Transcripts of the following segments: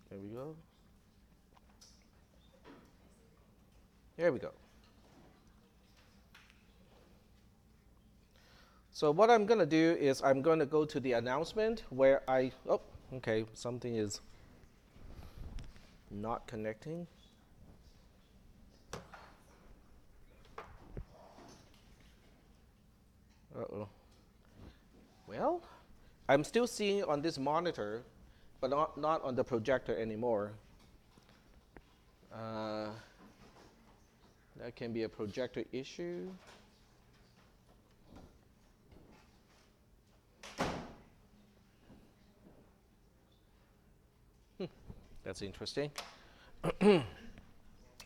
There we go. There we go. So what I'm going to do is I'm going to go to the announcement where okay, something is not connecting. Uh-oh. Well, I'm still seeing it on this monitor, but not on the projector anymore. That can be a projector issue. That's interesting.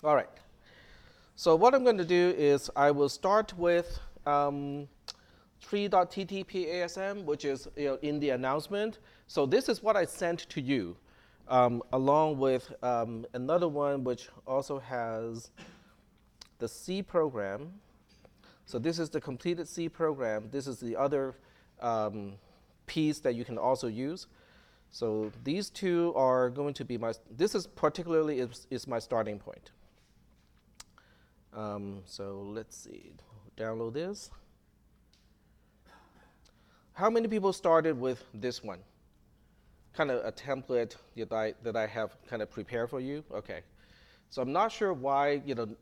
All right. So what I'm going to do is I will start with 3.ttp ASM, which is in the announcement. So this is what I sent to you, along with another one which also has the C program. So this is the completed C program. This is the other piece that you can also use. So these two are going to be this is particularly is my starting point. So let's see, download this. How many people started with this one? Kind of a template that I have kind of prepared for you? Okay. So I'm not sure why,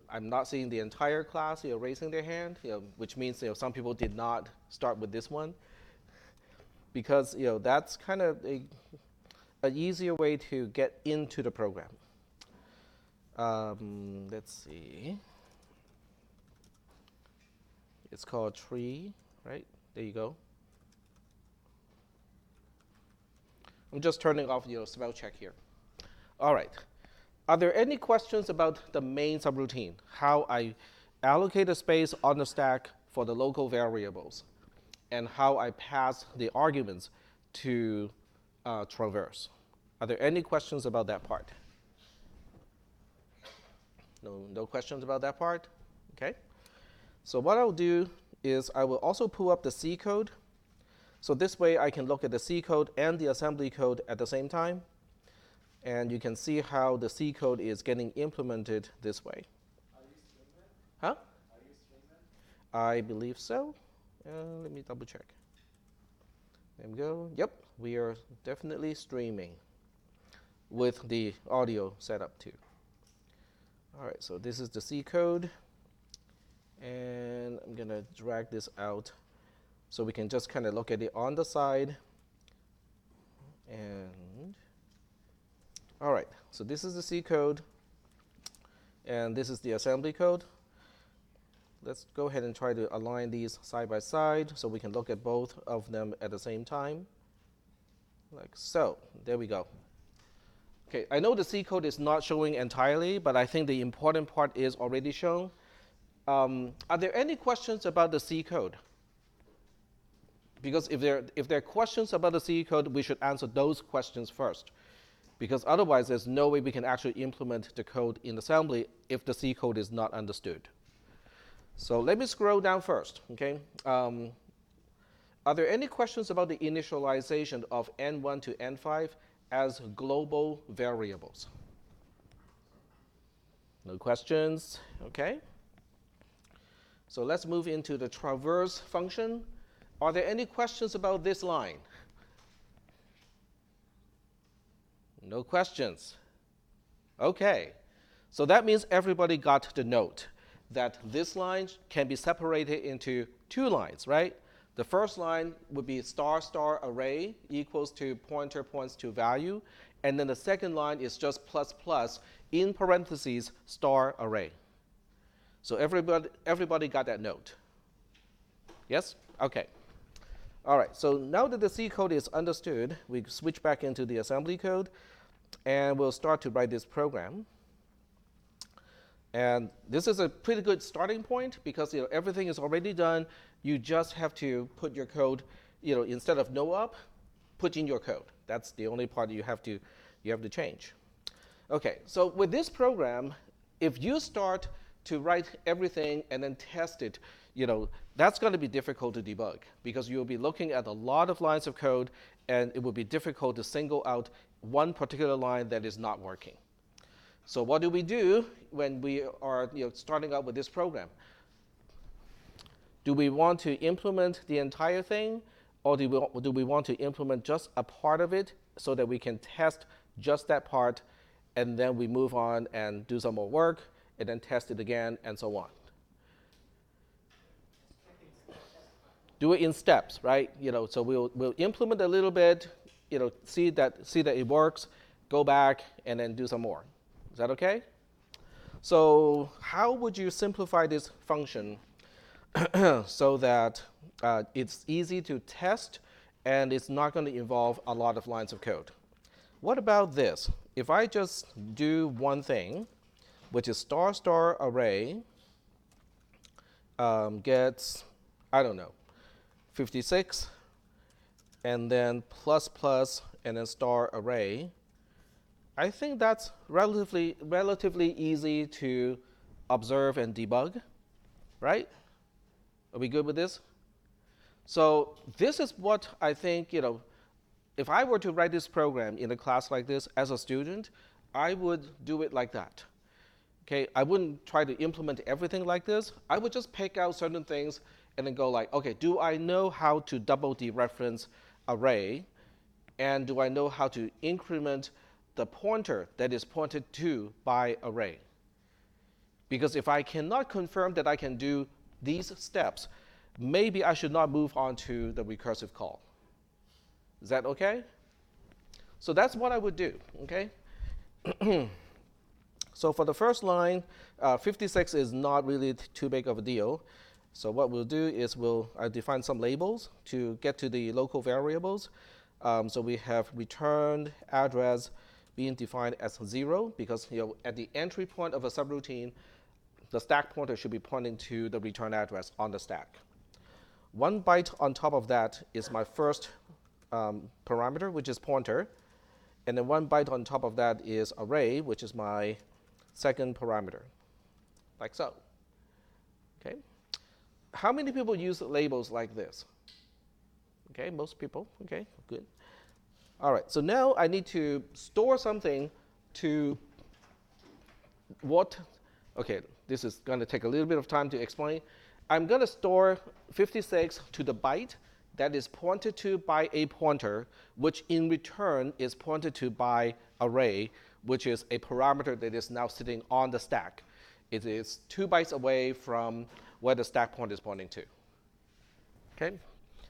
I'm not seeing the entire class, raising their hand, which means, some people did not start with this one. Because, that's kind of an easier way to get into the program. Let's see. It's called tree, right? There you go. I'm just turning off spell check here. All right. Are there any questions about the main subroutine? How I allocate a space on the stack for the local variables, and how I pass the arguments to traverse? Are there any questions about that part? No questions about that part? Okay. So what I'll do is I will also pull up the C code. So this way I can look at the C code and the assembly code at the same time. And you can see how the C code is getting implemented this way. Are you streaming? Huh? Are you streaming? I believe so. Let me double check. There we go. Yep, we are definitely streaming with the audio set up too. All right, so this is the C code. And I'm going to drag this out so we can just kind of look at it on the side. And all right, so this is the C code, and this is the assembly code. Let's go ahead and try to align these side by side so we can look at both of them at the same time. Like so. There we go. Okay, I know the C code is not showing entirely, but I think the important part is already shown. Are there any questions about the C code? Because if there are questions about the C code, we should answer those questions first. Because otherwise, there's no way we can actually implement the code in assembly if the C code is not understood. So let me scroll down first, okay? Are there any questions about the initialization of N1 to N5 as global variables? No questions, okay? So let's move into the traverse function. Are there any questions about this line? No questions. Okay. So that means everybody got the note that this line can be separated into two lines, right? The first line would be star star array equals to pointer points to value. And then the second line is just plus plus in parentheses star array. So everybody got that note. Yes? Okay. All right, so now that the C code is understood, we switch back into the assembly code, and we'll start to write this program. And this is a pretty good starting point because everything is already done. You just have to put your code, instead of no up, put in your code. That's the only part you have to change. Okay, so with this program, if you start to write everything and then test it, that's going to be difficult to debug because you'll be looking at a lot of lines of code, and it will be difficult to single out one particular line that is not working. So what do we do when we are starting out with this program? Do we want to implement the entire thing, or do we want to implement just a part of it so that we can test just that part, and then we move on and do some more work, and then test it again, and so on? Do it in steps, right? So we'll implement a little bit, see that it works, go back, and then do some more. Is that okay? So how would you simplify this function so that it's easy to test and it's not going to involve a lot of lines of code? What about this? If I just do one thing, which is star star array gets, I don't know, 56, and then plus plus, and then star array, I think that's relatively easy to observe and debug, right? Are we good with this? So this is what I think, if I were to write this program in a class like this as a student, I would do it like that. Okay, I wouldn't try to implement everything like this. I would just pick out certain things and then go like, okay, do I know how to double dereference array? And do I know how to increment the pointer that is pointed to by array? Because if I cannot confirm that I can do these steps, maybe I should not move on to the recursive call. Is that okay? So that's what I would do, okay? So for the first line, 56 is not really too big of a deal. So what we'll do is we'll define some labels to get to the local variables. So we have returned address being defined as 0, because at the entry point of a subroutine, the stack pointer should be pointing to the return address on the stack. 1 byte on top of that is my first parameter, which is pointer. And then 1 byte on top of that is array, which is my second parameter, like so. Okay. How many people use labels like this? Okay, most people. Okay, good. All right, so now I need to store something to what? Okay, this is going to take a little bit of time to explain. I'm going to store 56 to the byte that is pointed to by a pointer, which in return is pointed to by array, which is a parameter that is now sitting on the stack. It is 2 bytes away from where the stack point is pointing to. Okay?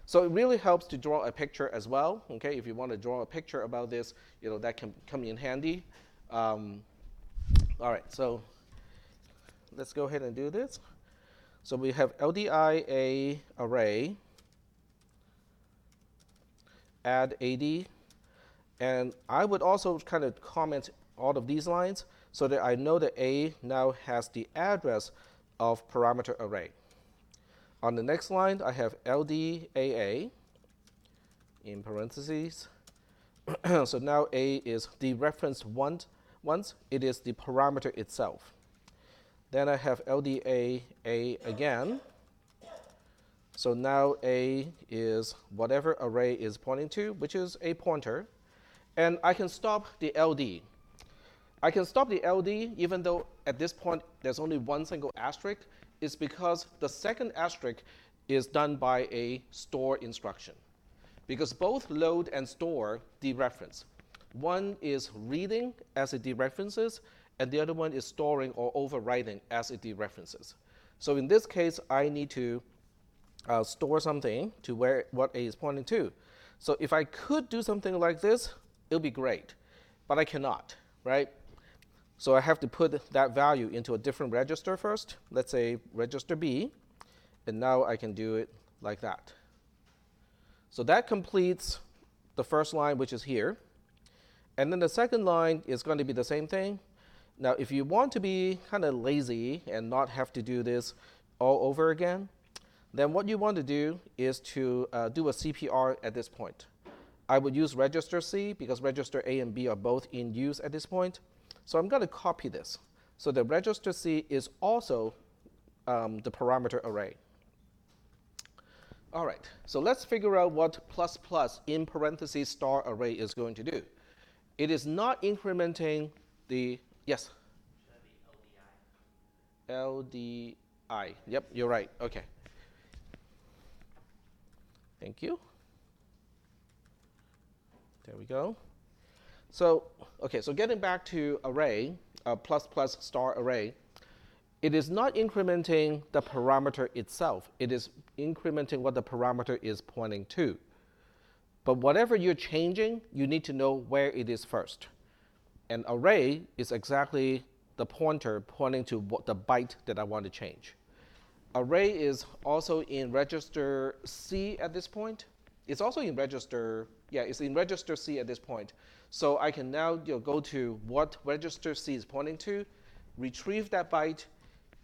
So it really helps to draw a picture as well. Okay? If you want to draw a picture about this, that can come in handy. All right, so let's go ahead and do this. So we have LDI array, add AD, and I would also kind of comment all of these lines so that I know that A now has the address of parameter array. On the next line, I have LDAA in parentheses. So now A is dereferenced once. It is the parameter itself. Then I have LDAA again. So now A is whatever array is pointing to, which is a pointer. And I can stop the LD. I can stop the LD even though at this point there's only one single asterisk. It's because the second asterisk is done by a store instruction. Because both load and store dereference. One is reading as it dereferences, and the other one is storing or overwriting as it dereferences. So in this case, I need to store something to what A is pointing to. So if I could do something like this, it would be great. But I cannot, right? So I have to put that value into a different register first. Let's say register B. And now I can do it like that. So that completes the first line, which is here. And then the second line is going to be the same thing. Now, if you want to be kind of lazy and not have to do this all over again, then what you want to do is to do a CPR at this point. I would use register C because register A and B are both in use at this point. So I'm going to copy this. So the register C is also the parameter array. All right, so let's figure out what plus plus in parentheses star array is going to do. It is not incrementing the, yes? Should that be LDI? LDI. Yep, you're right. Okay. Thank you. There we go. So, okay, so getting back to array, plus plus star array, it is not incrementing the parameter itself. It is incrementing what the parameter is pointing to. But whatever you're changing, you need to know where it is first. An array is exactly the pointer pointing to what the byte that I want to change. Array is also in register C at this point. It's also in register, yeah, it's in register C at this point. So I can now go to what register C is pointing to, retrieve that byte,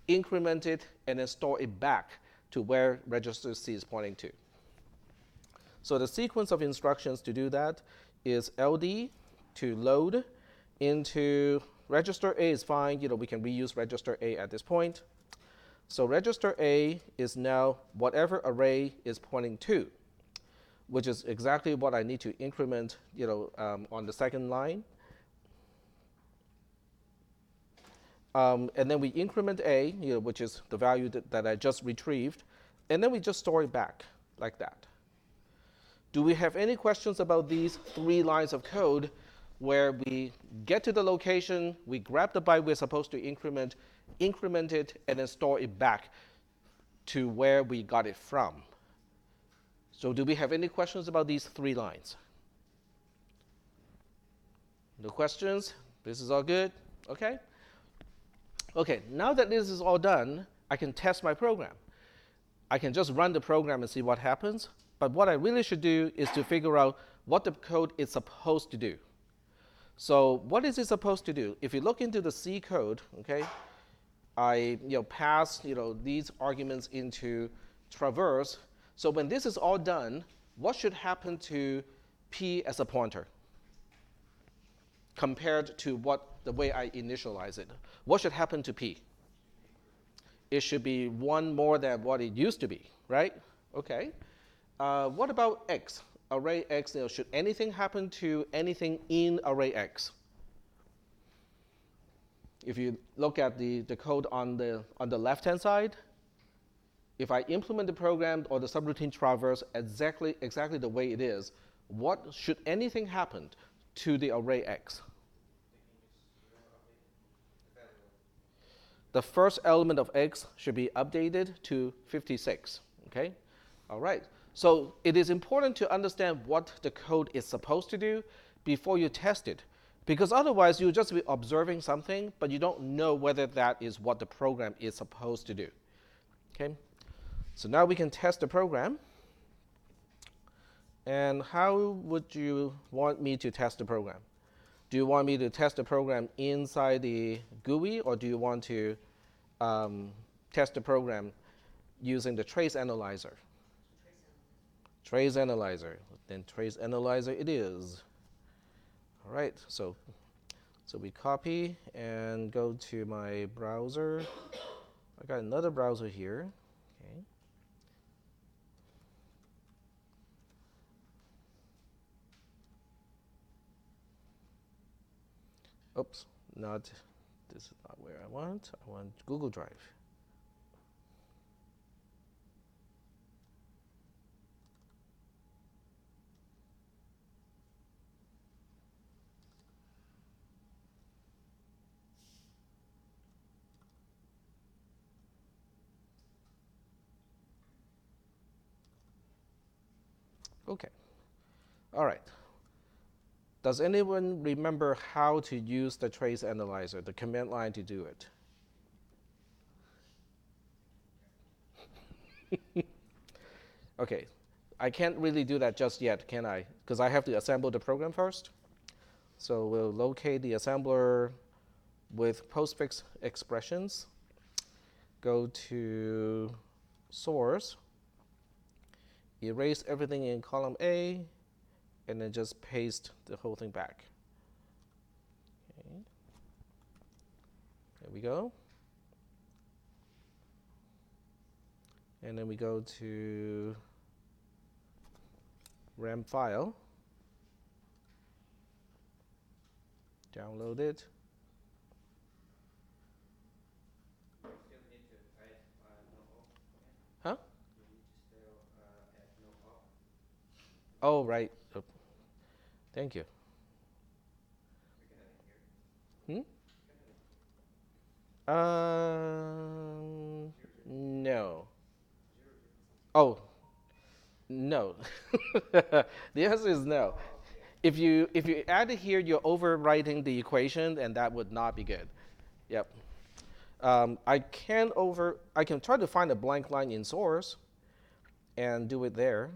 increment it, and then store it back to where register C is pointing to. So the sequence of instructions to do that is LD to load into register A is fine. We can reuse register A at this point. So register A is now whatever array is pointing to, which is exactly what I need to increment on the second line. And then we increment A, which is the value that I just retrieved, and then we just store it back like that. Do we have any questions about these 3 lines of code where we get to the location, we grab the byte we're supposed to increment it, and then store it back to where we got it from? So do we have any questions about these 3 lines? No questions? This is all good? Okay? Okay, now that this is all done, I can test my program. I can just run the program and see what happens. But what I really should do is to figure out what the code is supposed to do. So what is it supposed to do? If you look into the C code, okay, I pass these arguments into traverse. So when this is all done, what should happen to P as a pointer compared to the way I initialize it? What should happen to P? It should be 1 more than what it used to be, right? Okay. What about X? Array X, should anything happen to anything in array X? If you look at the code on the left-hand side, if I implement the program or the subroutine traverse exactly the way it is, what should anything happen to the array X? The first element of X should be updated to 56, okay? All right, so it is important to understand what the code is supposed to do before you test it, because otherwise you'll just be observing something, but you don't know whether that is what the program is supposed to do, okay? So now we can test the program. And how would you want me to test the program? Do you want me to test the program inside the GUI, or do you want to test the program using the trace analyzer? Trace analyzer. Then trace analyzer it is. All right, so we copy and go to my browser. I got another browser here. Okay. Oops, this is not where I want. I want Google Drive. Okay, all right. Does anyone remember how to use the trace analyzer, the command line to do it? Okay, I can't really do that just yet, can I? Because I have to assemble the program first. So we'll locate the assembler with postfix expressions. Go to source, erase everything in column A, and then just paste the whole thing back. Okay. There we go. And then we go to RAM file. download it. You still need to add no op command. Huh? You need to still add no op. Oh, right. Oh, thank you. We can add it here. Hmm? We can add it here. No. 0, 0. Oh, no. The answer is no. Oh, okay. If you add it here, you're overwriting the equation, and that would not be good. Yep. I can try to find a blank line in source and do it there.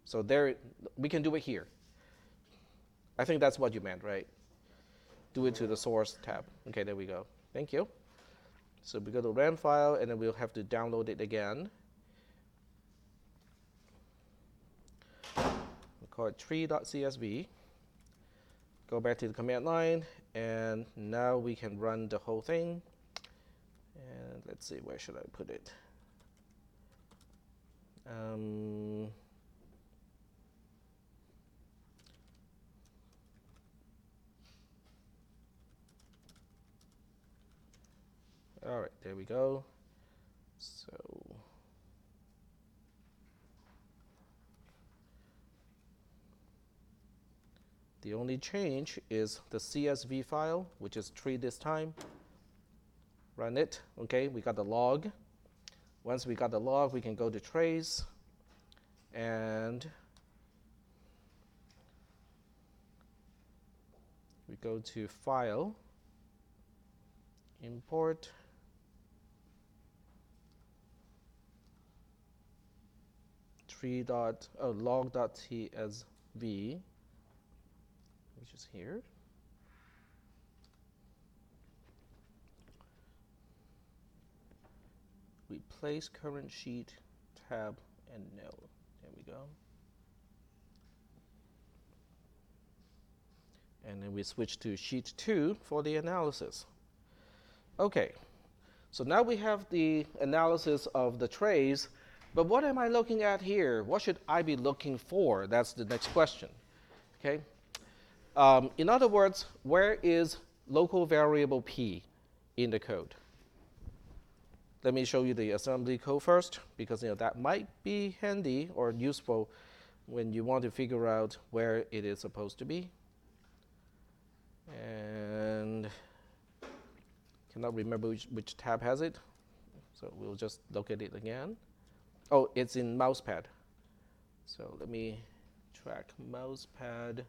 So there, we can do it here. I think that's what you meant, right? Do it to the source tab. Okay, there we go. Thank you. So we go to RAM file, and then we'll have to download it again. We'll call it tree.csv. Go back to the command line, and now we can run the whole thing. And let's see, where should I put it? All right, there we go. So the only change is the CSV file, which is tree this time. Run it. Okay, we got the log. Once we got the log, we can go to trace, and we go to file, import, log.tsv, which is here. Replace current sheet tab and no. There we go. And then we switch to sheet 2 for the analysis. Okay, so now we have the analysis of the trays, but what am I looking at here? What should I be looking for? That's the next question. Okay. In other words, where is local variable p in the code? Let me show you the assembly code first, because that might be handy or useful when you want to figure out where it is supposed to be. And cannot remember which tab has it, so we'll just look at it again. Oh, it's in mousepad. So let me track mousepad.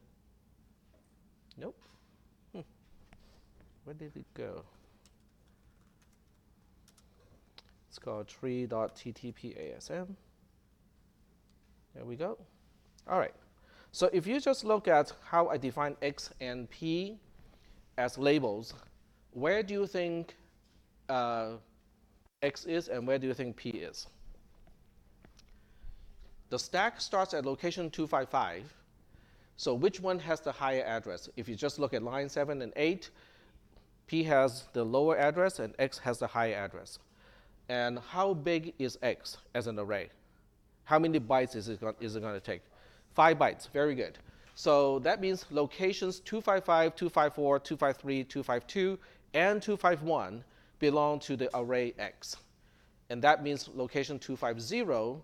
Nope. Where did it go? It's called tree.ttpasm. There we go. All right. So if you just look at how I define x and p as labels, where do you think x is and where do you think p is? The stack starts at location 255. So which one has the higher address? If you just look at line 7 and 8, p has the lower address and x has the higher address. And how big is x as an array? How many bytes is it going to take? 5 bytes. Very good. So that means locations 255, 254, 253, 252, and 251 belong to the array x. And that means location 250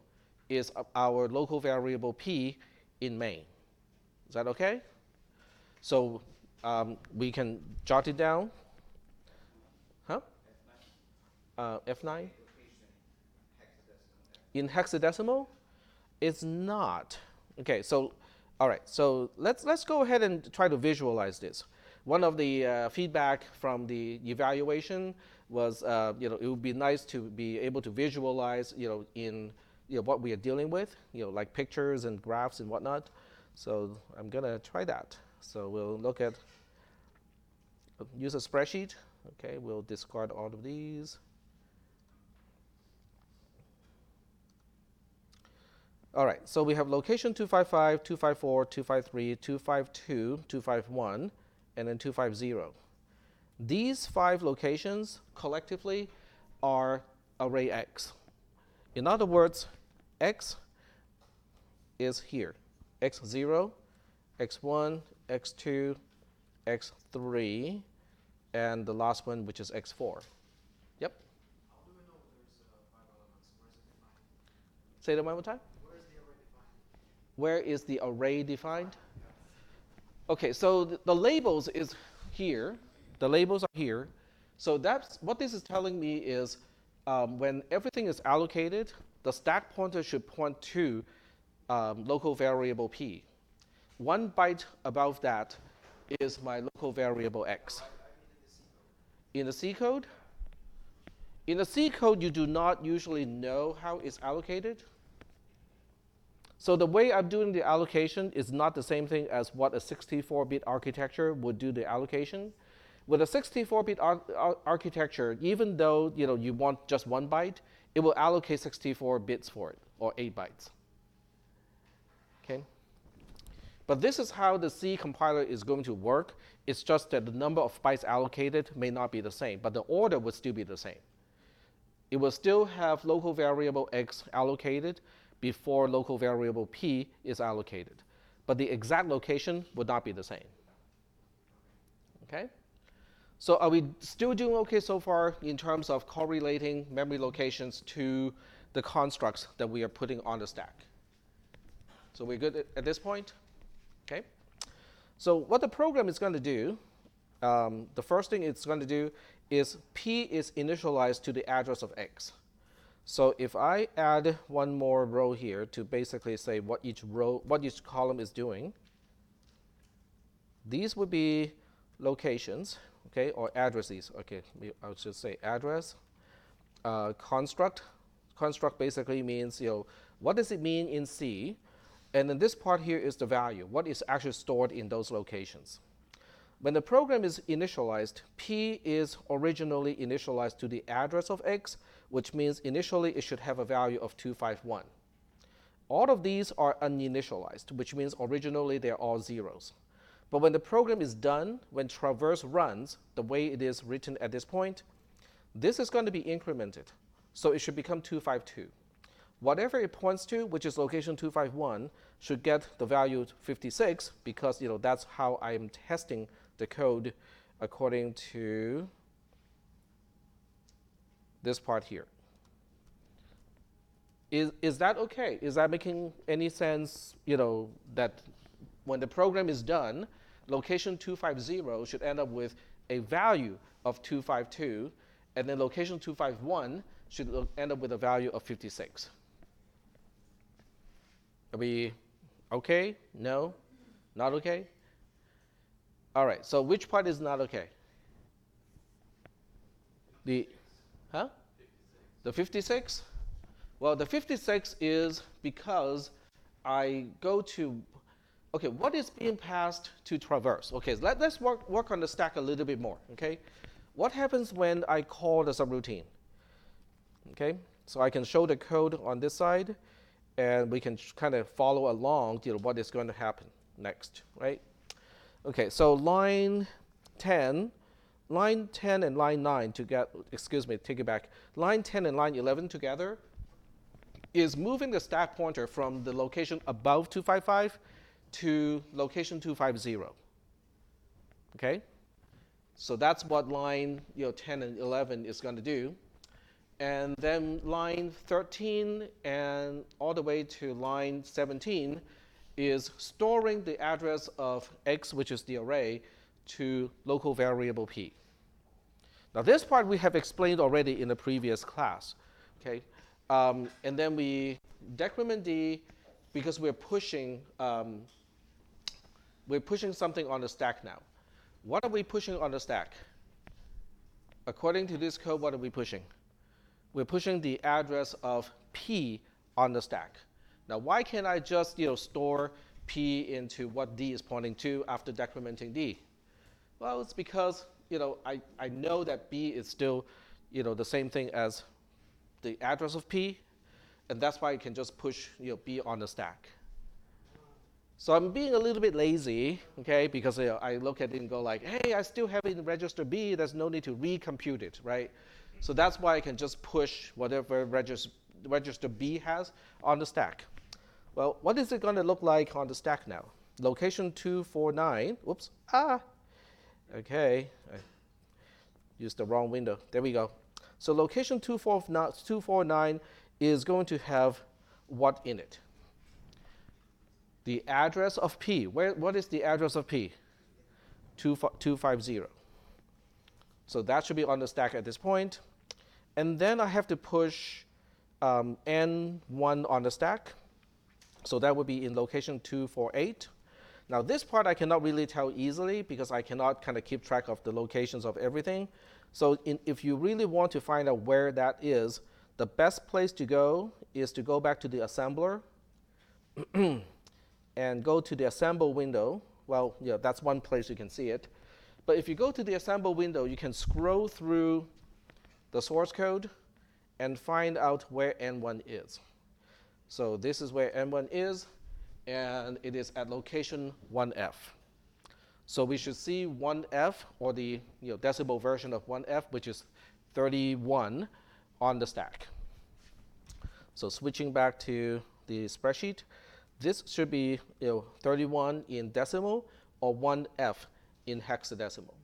is our local variable p in main. Is that okay? So we can jot it down. Huh? F9? In hexadecimal? It's not. Okay, so all right, so let's go ahead and try to visualize this. One of the feedback from the evaluation was, it would be nice to be able to visualize, in what we are dealing with, like pictures and graphs and whatnot. So I'm gonna try that. So we'll look at use a spreadsheet. Okay, we'll discard all of these. All right, so we have location 255, 254, 253, 252, 251, and then 250. These 5 locations collectively are array x. In other words, x is here. x0, x1, x2, x3, and the last one, which is x4. Yep. How do we know there's 5 elements? Where is it defined? Say that one more time. Where is the array defined? Where is the array defined? Okay, so the labels is here. The labels are here. So that's what this is telling me is when everything is allocated, the stack pointer should point to local variable p. 1 byte above that is my local variable x. In the C code? In the C code, you do not usually know how it's allocated. So the way I'm doing the allocation is not the same thing as what a 64-bit architecture would do the allocation. With a 64-bit architecture, even though you want just 1 byte, it will allocate 64 bits for it, or 8 bytes. Okay? But this is how the C compiler is going to work. It's just that the number of bytes allocated may not be the same, but the order would still be the same. It will still have local variable x allocated before local variable p is allocated. But the exact location would not be the same. Okay? So are we still doing okay so far in terms of correlating memory locations to the constructs that we are putting on the stack? So we're good at this point? Okay? So what the program is going to do, the first thing it's going to do is p is initialized to the address of x. So if I add one more row here to basically say what each column is doing, these would be locations, okay, or addresses. Okay, I should say address. Construct. Construct basically means, what does it mean in C? And then this part here is the value, what is actually stored in those locations. When the program is initialized, p is originally initialized to the address of x, which means initially it should have a value of 251. All of these are uninitialized, which means originally they're all zeros. But when the program is done, when traverse runs, the way it is written at this point, this is going to be incremented. So it should become 252. Whatever it points to, which is location 251, should get the value 56 because that's how I'm testing the code according to this part here. Is that okay? Is that making any sense, that when the program is done, location 250 should end up with a value of 252, and then location 251 should end up with a value of 56. Are we okay? No? Not okay? All right, so which part is not okay? The 56? Well, the 56 is because I go to, okay, what is being passed to traverse? Okay, so let's work on the stack a little bit more, okay? What happens when I call the subroutine? Okay, so I can show the code on this side, and we can kind of follow along what is going to happen next, right? Okay, so line 10 and line 9 take it back. Line 10 and line 11 together is moving the stack pointer from the location above 255 to location 250. Okay? So that's what line 10 and 11 is going to do. And then line 13 and all the way to line 17 is storing the address of x, which is the array, to local variable p. Now this part we have explained already in the previous class. Okay? And then we decrement d because we're pushing something on the stack now. What are we pushing on the stack? According to this code, what are we pushing? We're pushing the address of p on the stack. Now, why can't I just store p into what d is pointing to after decrementing d? Well, it's because I know that b is still the same thing as the address of p, and that's why I can just push b on the stack. So I'm being a little bit lazy, okay, because I look at it and go like, hey, I still have it in register b. There's no need to recompute it, right? So that's why I can just push whatever register b has on the stack. Well, what is it going to look like on the stack now? Location 249, Okay, I used the wrong window. There we go. So location 249 is going to have what in it? The address of P. What is the address of P? 250. So that should be on the stack at this point. And then I have to push N1 on the stack. So that would be in location 248. Now this part I cannot really tell easily because I cannot kind of keep track of the locations of everything. So if you really want to find out where that is, the best place to go is to go back to the assembler and go to the assemble window. Well, yeah, that's one place you can see it. But if you go to the assemble window, you can scroll through the source code and find out where N1 is. So this is where N1 is, and it is at location 1F. So we should see 1F, or the decimal version of 1F, which is 31 on the stack. So switching back to the spreadsheet, this should be 31 in decimal or 1F in hexadecimal.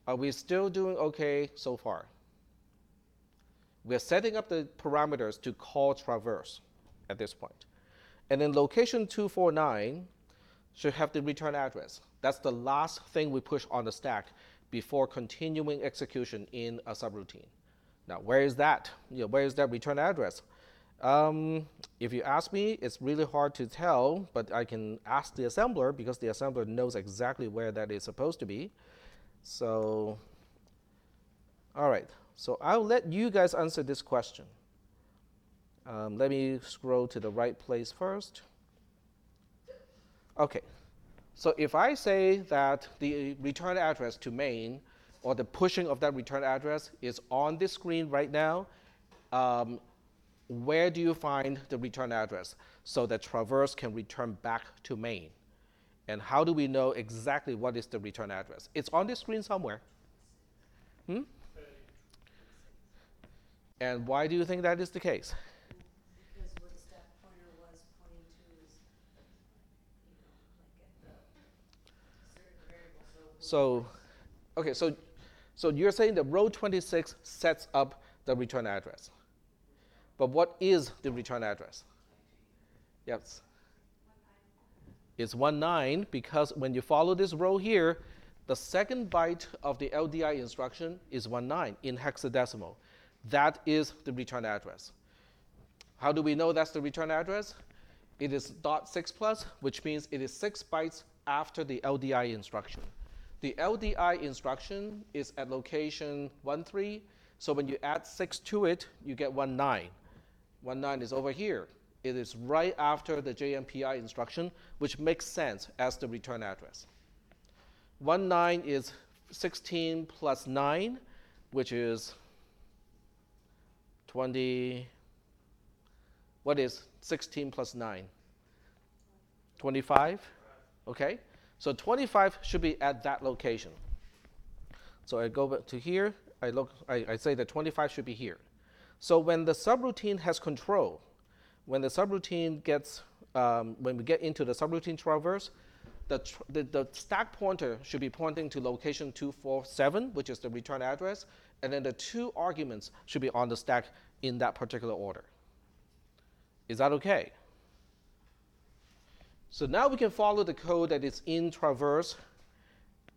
Are we still doing okay so far? We're setting up the parameters to call traverse at this point. And then location 249 should have the return address. That's the last thing we push on the stack before continuing execution in a subroutine. Now, where is that? Where is that return address? If you ask me, it's really hard to tell, but I can ask the assembler because the assembler knows exactly where that is supposed to be. So, all right. So I'll let you guys answer this question. Let me scroll to the right place first. Okay. So if I say that the return address to main, or the pushing of that return address is on this screen right now, where do you find the return address so that traverse can return back to main? And how do we know exactly what is the return address? It's on this screen somewhere. And why do you think that is the case? Because where the stack pointer was pointing to is, like at the certain variable. So, okay, so you're saying that row 26 sets up the return address. But what is the return address? Yes. It's 19 because when you follow this row here, the second byte of the LDI instruction is 19 in hexadecimal. That is the return address. How do we know that's the return address? It is .6+, which means it is 6 bytes after the LDI instruction. The LDI instruction is at location 13, so when you add 6 to it, you get 19. 19 is over here. It is right after the JMPI instruction, which makes sense as the return address. 19 is 16 plus 9, which is 20. What is 16 plus 9? 25? Okay. So 25 should be at that location. So I go back to here. I say that 25 should be here. So when the subroutine has control, when the subroutine gets, when we get into the subroutine traverse, the stack pointer should be pointing to location 247, which is the return address, and then the 2 arguments should be on the stack in that particular order. Is that okay? So now we can follow the code that is in traverse.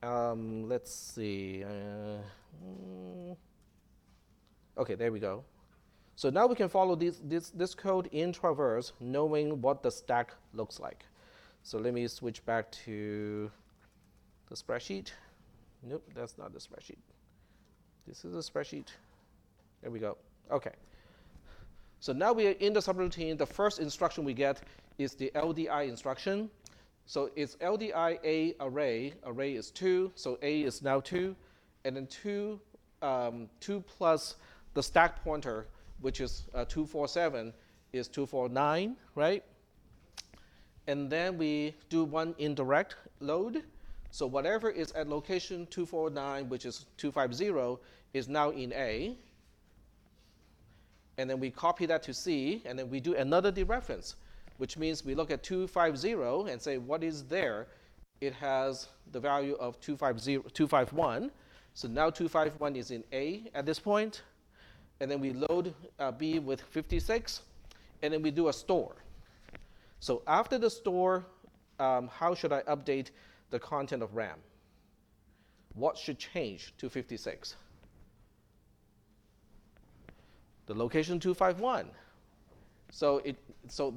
Let's see. Okay, there we go. So now we can follow this code in traverse, knowing what the stack looks like. So let me switch back to the spreadsheet. Nope, that's not the spreadsheet. This is a spreadsheet. There we go. Okay. So now we are in the subroutine. The first instruction we get is the LDI instruction. So it's LDI A array. Array is 2, so A is now 2. And then 2 plus the stack pointer, which is 247, is 249, right? And then we do one indirect load. So whatever is at location 249, which is 250, is now in A. And then we copy that to C, and then we do another dereference, which means we look at 250 and say what is there. it has the value of 251. So now 251 is in A at this point. And then we load B with 56, and then we do a store. So after the store, how should I update the content of RAM? What should change to 56? The location 251. So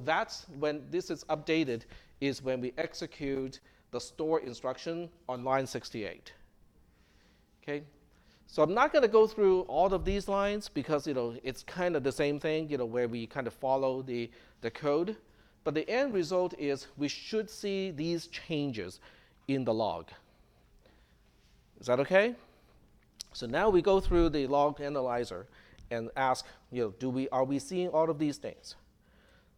that's when this is updated, is when we execute the store instruction on line 68. Okay? So I'm not going to go through all of these lines because it's kind of the same thing, where we kind of follow the code. But the end result is we should see these changes in the log. Is that okay? So now we go through the log analyzer and ask, are we seeing all of these things?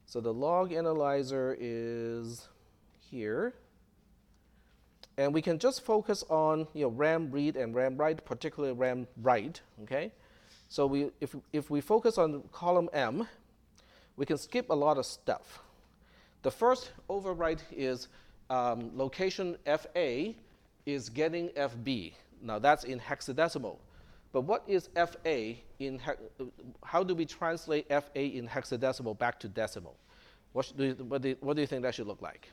So the log analyzer is here. And we can just focus on RAM read and RAM write, particularly RAM write. Okay, so if we focus on column M, we can skip a lot of stuff. The first overwrite is location FA is getting FB. Now that's in hexadecimal, but what is FA in? How do we translate FA in hexadecimal back to decimal? What do you think that should look like?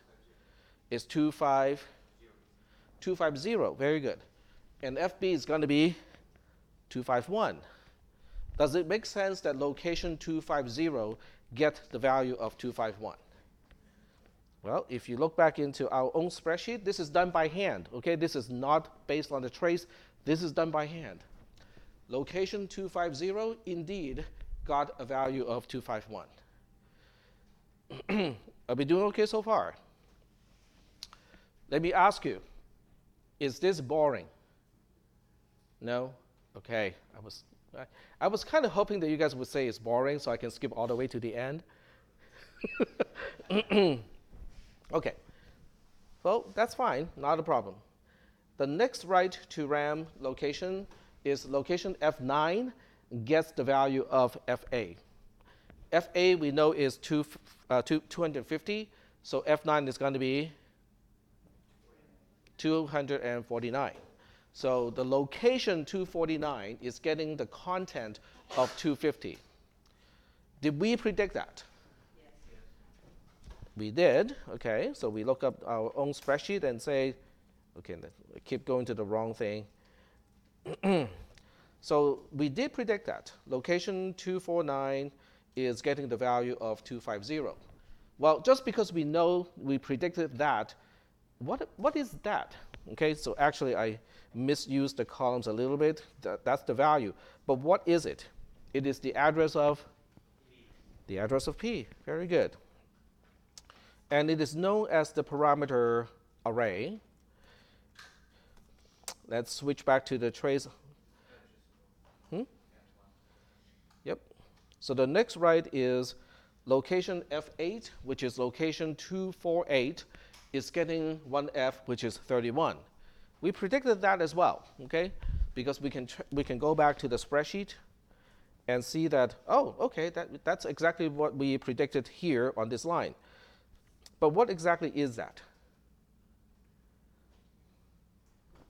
It's 250, very good. And FB is going to be 251. Does it make sense that location 250 get the value of 251? Well, if you look back into our own spreadsheet, this is done by hand. Okay, this is not based on the trace. This is done by hand. Location 250 indeed got a value of 251. Are we doing okay so far? Let me ask you, is this boring? No? Okay. I was kind of hoping that you guys would say it's boring so I can skip all the way to the end. Okay. Well, that's fine. Not a problem. The next write to RAM location is location F9 gets the value of FA. FA we know is 250, so F9 is going to be 249. So the location 249 is getting the content of 250. Did we predict that? Yes. We did. Okay, so we look up our own spreadsheet and say, okay, I keep going to the wrong thing. So we did predict that. Location 249 is getting the value of 250. Well, just because we know we predicted that, what is that? Okay, so actually I misused the columns a little bit. That's the value. But what is it? It is the address of the address of P. Very good. And it is known as the parameter array. Let's switch back to the trace. Yep. So the next write is location F8, which is location 248, is getting 1F, which is 31. We predicted that as well, okay? Because we can go back to the spreadsheet and see that, oh, okay, that's exactly what we predicted here on this line. But what exactly is that?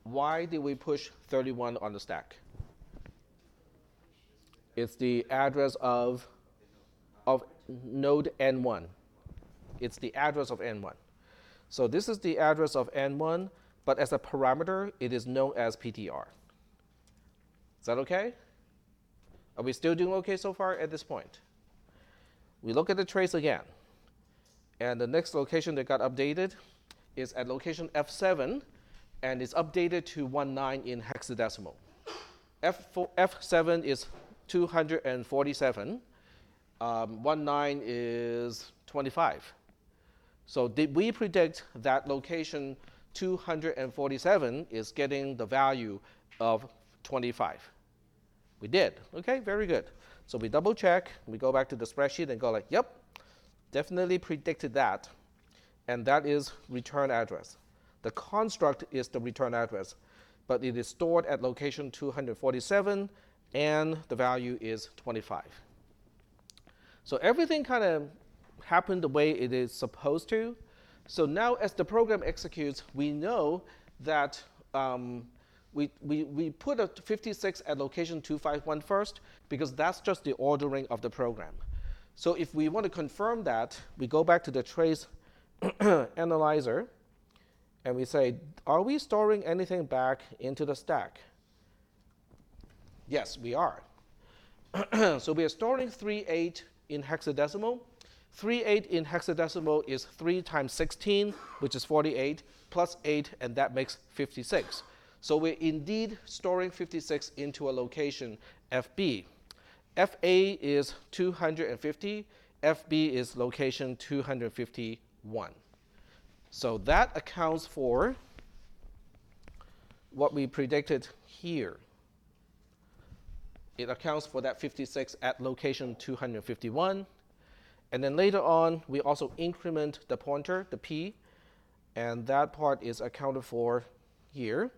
Why did we push 31 on the stack? It's the address of node N1. It's the address of N1. So this is the address of N1, but as a parameter, it is known as PTR. Is that okay? Are we still doing okay so far at this point? We look at the trace again. And the next location that got updated is at location F7, and it's updated to 19 in hexadecimal. F7 is 247. 19 is 25. So did we predict that location 247 is getting the value of 25? We did. Okay, very good. So we double check, we go back to the spreadsheet and go like, yep, definitely predicted that. And that is return address. The construct is the return address, but it is stored at location 247 and the value is 25. So everything kind of happened the way it is supposed to. So now as the program executes, we know that we put a 56 at location 251 first because that's just the ordering of the program. So if we want to confirm that, we go back to the trace analyzer and we say, are we storing anything back into the stack? Yes, we are. So we are storing 38 in hexadecimal. 38 in hexadecimal is 3 times 16, which is 48, plus 8, and that makes 56. So we're indeed storing 56 into a location FB. FA is 250, FB is location 251. So that accounts for what we predicted here. It accounts for that 56 at location 251. And then later on, we also increment the pointer, the P, and that part is accounted for here.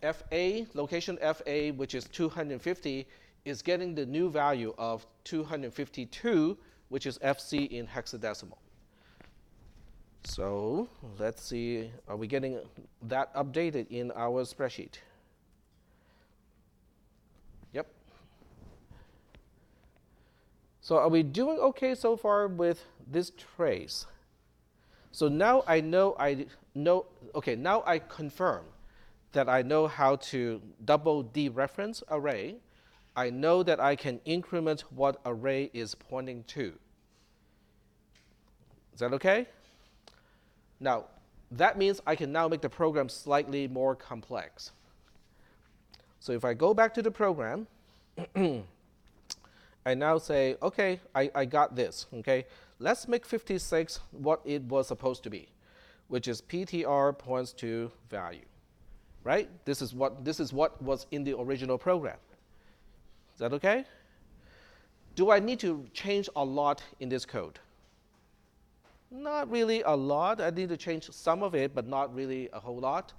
FA, location FA, which is 250, is getting the new value of 252, which is FC in hexadecimal. So let's see, are we getting that updated in our spreadsheet? Yep. So are we doing okay so far with this trace? So now I know, okay, now I confirm that I know how to double dereference array. I know that I can increment what array is pointing to. Is that okay? Now, that means I can now make the program slightly more complex. So if I go back to the program, I now say, okay, I got this, okay? Let's make 56 what it was supposed to be, which is PTR points to value, right? This is what was in the original program. Is that okay? Do I need to change a lot in this code? Not really a lot. I need to change some of it, but not really a whole lot.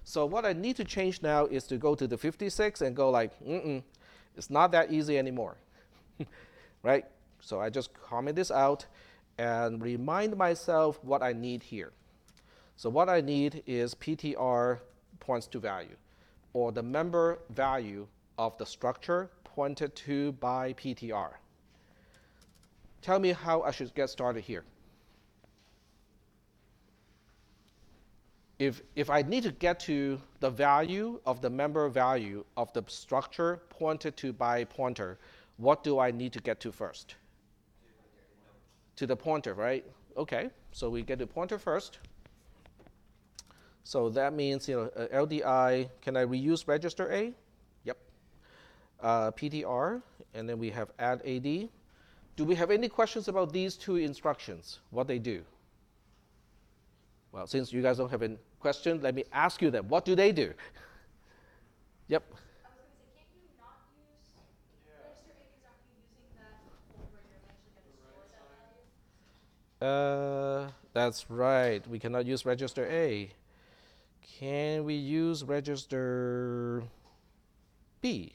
So what I need to change now is to go to the 56 and go like, it's not that easy anymore, right? So I just comment this out and remind myself what I need here. So what I need is PTR points to value, or the member value of the structure pointed to by PTR. Tell me how I should get started here. If I need to get to the value of the member value of the structure pointed to by pointer, what do I need to get to first? To the pointer, right? Okay, so we get the pointer first. So that means, LDI, can I reuse register A? Yep. PTR, and then we have add AD. Do we have any questions about these two instructions, what they do? Well, since you guys don't have a question, let me ask you then, what do they do? Yep. I was going to say, can't you not use register A because aren't you using that folder where you're eventually going to store that value? That's right. We cannot use register A. Can we use register B?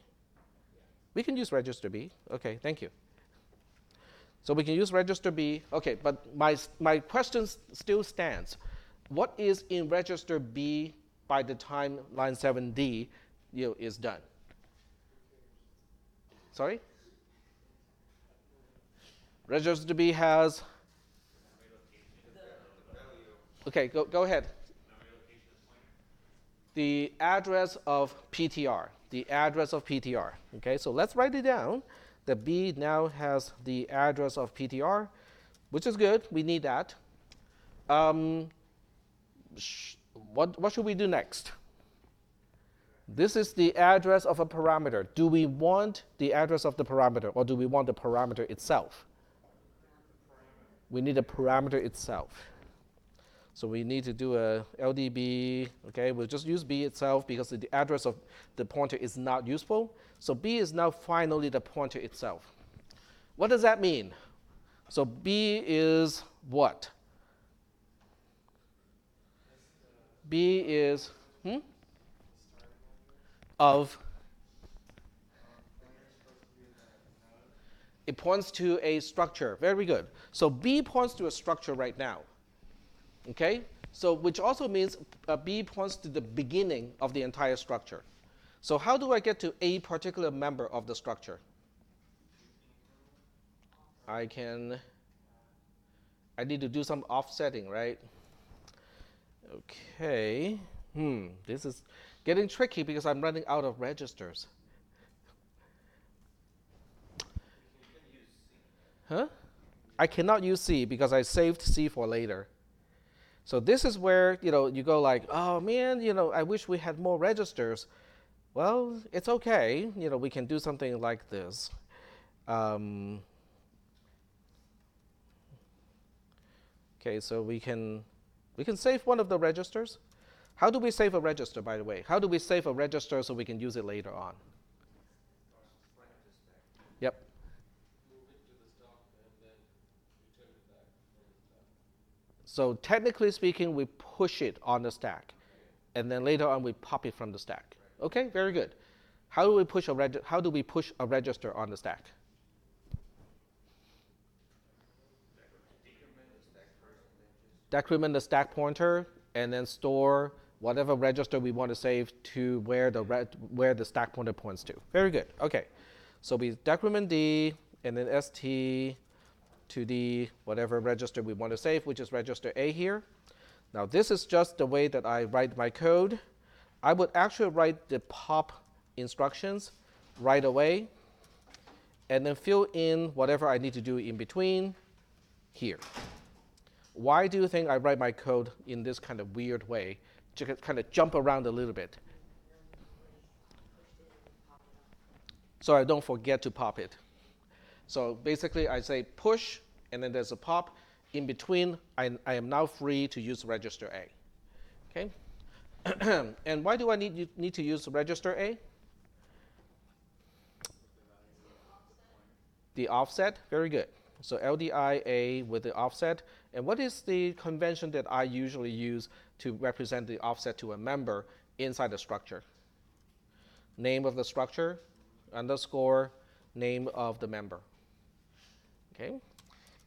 We can use register B. Okay, thank you. So we can use register B. Okay, but my question still stands. What is in register B by the time line 7D is done? Sorry? Register B has. Okay, go ahead. The address of PTR. The address of PTR. Okay, so let's write it down. The B now has the address of PTR, which is good. We need that. What should we do next? This is the address of a parameter. Do we want the address of the parameter, or do we want the parameter itself? We need the parameter itself. So we need to do a LDB. Okay, we'll just use B itself because the address of the pointer is not useful. So B is now finally the pointer itself. What does that mean? So B is what? B is of. It points to a structure. Very good. So B points to a structure right now. Okay? So which also means B points to the beginning of the entire structure. So how do I get to a particular member of the structure? I need to do some offsetting, right? Okay. This is getting tricky because I'm running out of registers. Huh? I cannot use C because I saved C for later. So this is where, you go like, oh man, I wish we had more registers. Well, it's okay. We can do something like this. Okay, so we can save one of the registers. How do we save a register, by the way? How do we save a register so we can use it later on? Yep. Move it to the stock and then return it back from the stock. So technically speaking, we push it on the stack, and then later on we pop it from the stack. Okay, very good. How do we push a register on the stack? Decrement the stack pointer, and then store whatever register we want to save to where the stack pointer points to. Very good. Okay, so we decrement D, and then ST to the whatever register we want to save, which is register A here. Now this is just the way that I write my code. I would actually write the pop instructions right away, and then fill in whatever I need to do in between here. Why do you think I write my code in this kind of weird way, to kind of jump around a little bit? So I don't forget to pop it. So basically I say push, and then there's a pop. In between, I am now free to use register A. Okay? And why do I need to use register A? The offset, very good. So LDI A with the offset. And what is the convention that I usually use to represent the offset to a member inside the structure? Name of the structure, underscore, name of the member. Okay?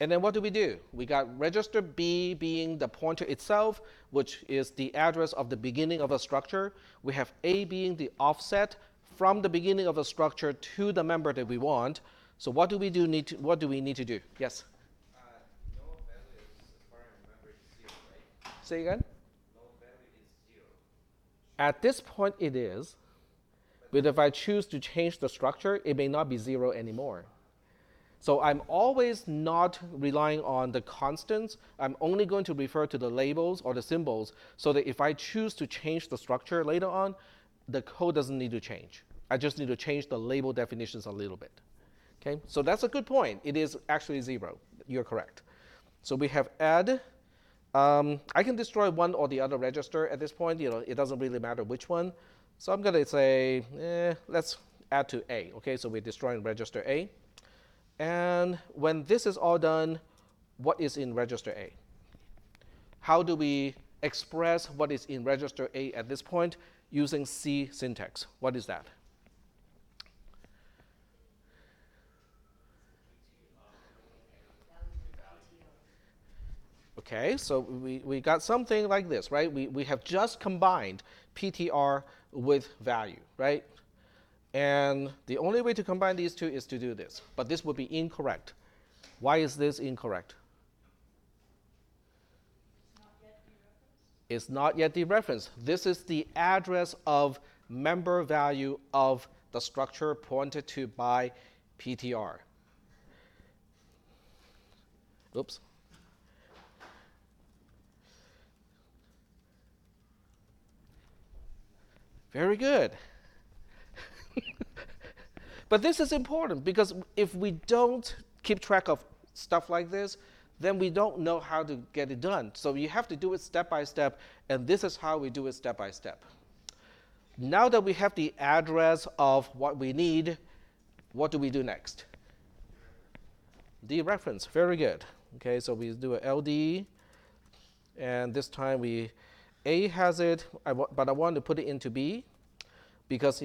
And then what do? We got register B being the pointer itself, which is the address of the beginning of a structure. We have A being the offset from the beginning of a structure to the member that we want. So what do we need to do? Yes? No value is, as far as I remember, is 0, right? Say again? No value is 0. At this point it is, but if I choose to change the structure, it may not be 0 anymore. So I'm always not relying on the constants. I'm only going to refer to the labels or the symbols, so that if I choose to change the structure later on, the code doesn't need to change. I just need to change the label definitions a little bit. Okay, so that's a good point. It is actually 0. You're correct. So we have add. I can destroy one or the other register at this point. It doesn't really matter which one. So I'm going to say, let's add to A. Okay, so we're destroying register A. And when this is all done, what is in register A? How do we express what is in register A at this point using C syntax? What is that? Okay, so we got something like this, right? We have just combined PTR with value, right? And the only way to combine these two is to do this. But this would be incorrect. Why is this incorrect? It's not yet dereferenced. This is the address of member value of the structure pointed to by PTR. Oops. Very good. But this is important because if we don't keep track of stuff like this, then we don't know how to get it done. So you have to do it step by step, and this is how we do it step by step. Now that we have the address of what we need, what do we do next? Dereference, very good. Okay, so we do a LD, and this time A has it, but I want to put it into B, because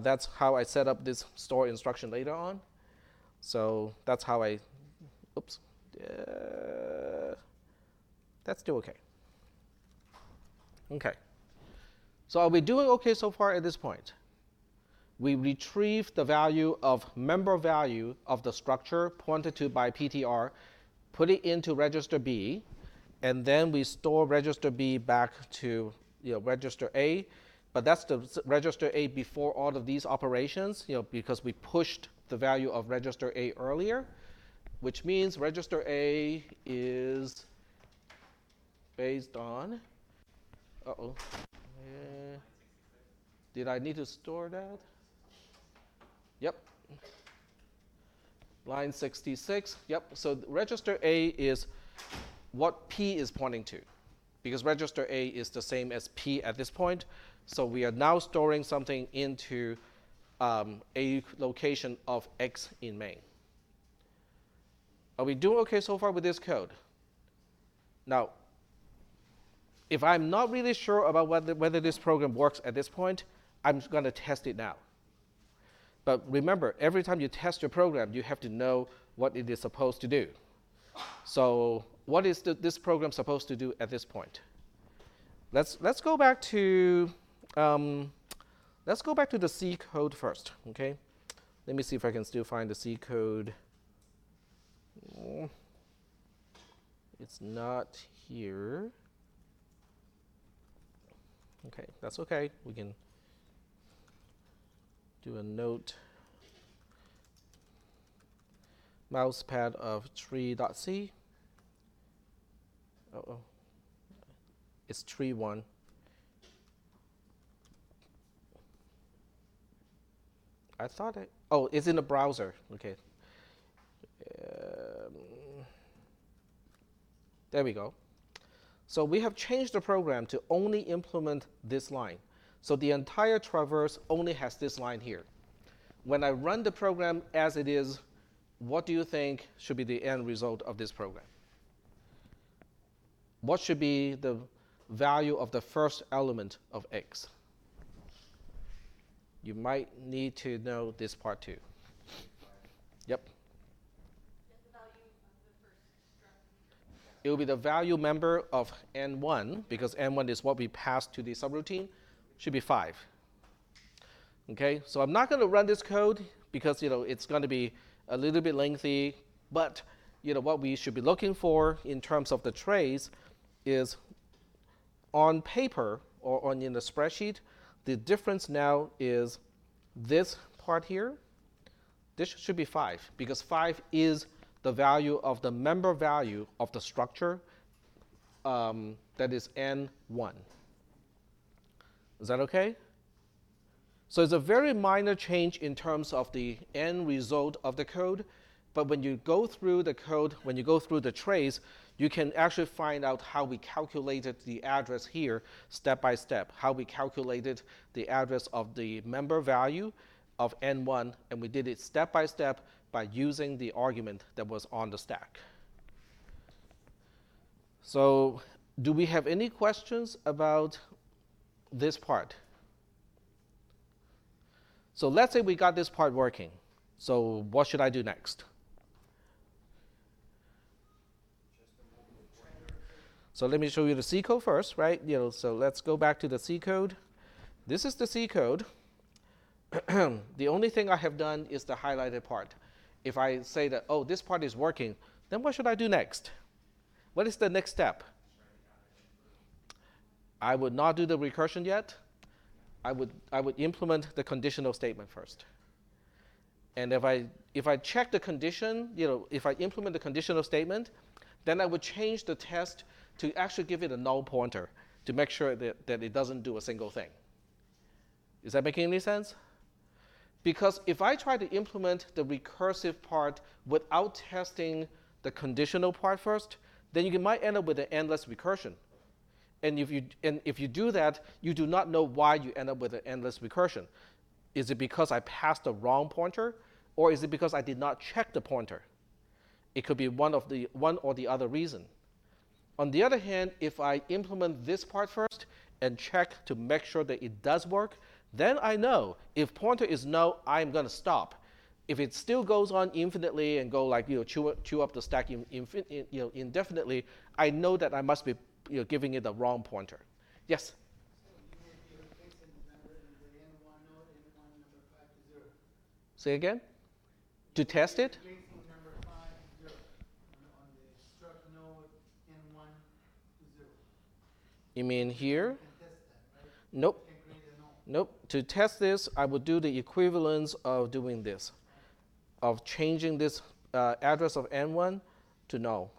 that's how I set up this store instruction later on. So that's how oops, that's still okay. Okay. So are we doing okay so far at this point? We retrieve the value of member value of the structure pointed to by PTR, put it into register B, and then we store register B back to register A. But that's the register A before all of these operations, because we pushed the value of register A earlier, which means register A is based on, did I need to store that? Yep. Line 66, yep. So register A is what P is pointing to, because register A is the same as P at this point. So we are now storing something into a location of X in main. Are we doing okay so far with this code? Now, if I'm not really sure about whether this program works at this point, I'm going to test it now. But remember, every time you test your program, you have to know what it is supposed to do. So what is this program supposed to do at this point? Let's go back to the C code first. Okay, let me see if I can still find the C code. It's not here. Okay, that's okay. We can do a note mousepad of tree.c. It's tree1. I thought it's in the browser. Okay. There we go. So we have changed the program to only implement this line. So the entire traverse only has this line here. When I run the program as it is, what do you think should be the end result of this program? What should be the value of the first element of X? You might need to know this part too. Yep. The value of the first struct. It will be the value member of N1, because N1 is what we passed to the subroutine, should be 5. Okay, so I'm not going to run this code because it's going to be a little bit lengthy, but what we should be looking for in terms of the trays is on paper or in the spreadsheet, the difference now is this part here. This should be 5, because 5 is the value of the member value of the structure that is N1. Is that okay? So it's a very minor change in terms of the end result of the code, but when you go through the code, when you go through the trays, you can actually find out how we calculated the address here step by step, how we calculated the address of the member value of N1, and we did it step by step by using the argument that was on the stack. So do we have any questions about this part? So let's say we got this part working. So what should I do next? So let me show you the C code first, right? So let's go back to the C code. This is the C code. The only thing I have done is the highlighted part. If I say that, oh, this part is working, then what should I do next? What is the next step? I would not do the recursion yet. I would implement the conditional statement first. And if I check the condition, if I implement the conditional statement, then I would change the test to actually give it a null pointer to make sure that it doesn't do a single thing. Is that making any sense? Because if I try to implement the recursive part without testing the conditional part first, then you might end up with an endless recursion. And if you do that, you do not know why you end up with an endless recursion. Is it because I passed the wrong pointer, or is it because I did not check the pointer? It could be one or the other reason. On the other hand, if I implement this part first and check to make sure that it does work, then I know if pointer is null, I'm going to stop. If it still goes on infinitely and go like chew up the stack indefinitely, I know that I must be giving it the wrong pointer. Yes? Say again? To test it? Placing number 5, 0 on the struct node N1 to 0. You mean here? You can test that, right? Nope. You can create a node. Nope. To test this, I would do the equivalence of doing this, of changing this address of N1 to null.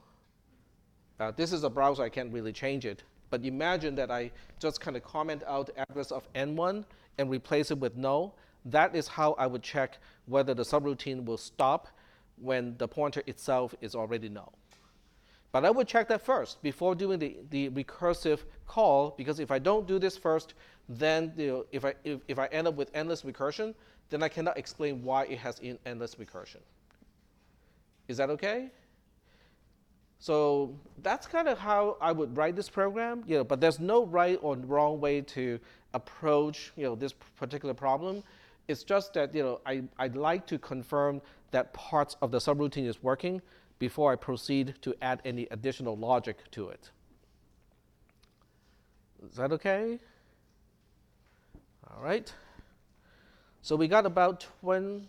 This is a browser, I can't really change it. But imagine that I just kind of comment out address of N1 and replace it with null. That is how I would check whether the subroutine will stop when the pointer itself is already null. But I would check that first before doing the recursive call, because if I don't do this first, then if I end up with endless recursion, then I cannot explain why it has endless recursion. Is that okay? So that's kind of how I would write this program, but there's no right or wrong way to approach this particular problem. It's just that I'd like to confirm that parts of the subroutine is working before I proceed to add any additional logic to it. Is that okay? All right. So we got about 10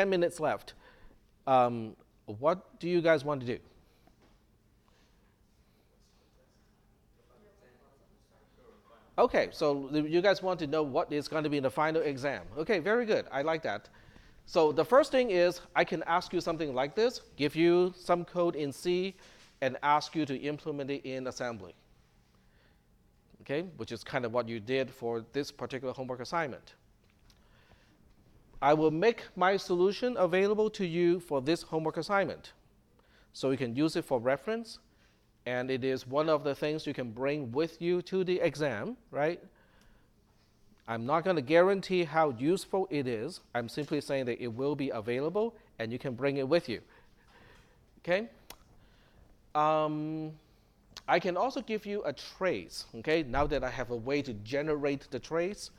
minutes left. What do you guys want to do? Okay, so you guys want to know what is going to be in the final exam. Okay, very good. I like that. So the first thing is I can ask you something like this, give you some code in C, and ask you to implement it in assembly. Okay, which is kind of what you did for this particular homework assignment. I will make my solution available to you for this homework assignment. So you can use it for reference, and it is one of the things you can bring with you to the exam, right? I'm not going to guarantee how useful it is. I'm simply saying that it will be available, and you can bring it with you. Okay? I can also give you a trace, okay? Now that I have a way to generate the trace,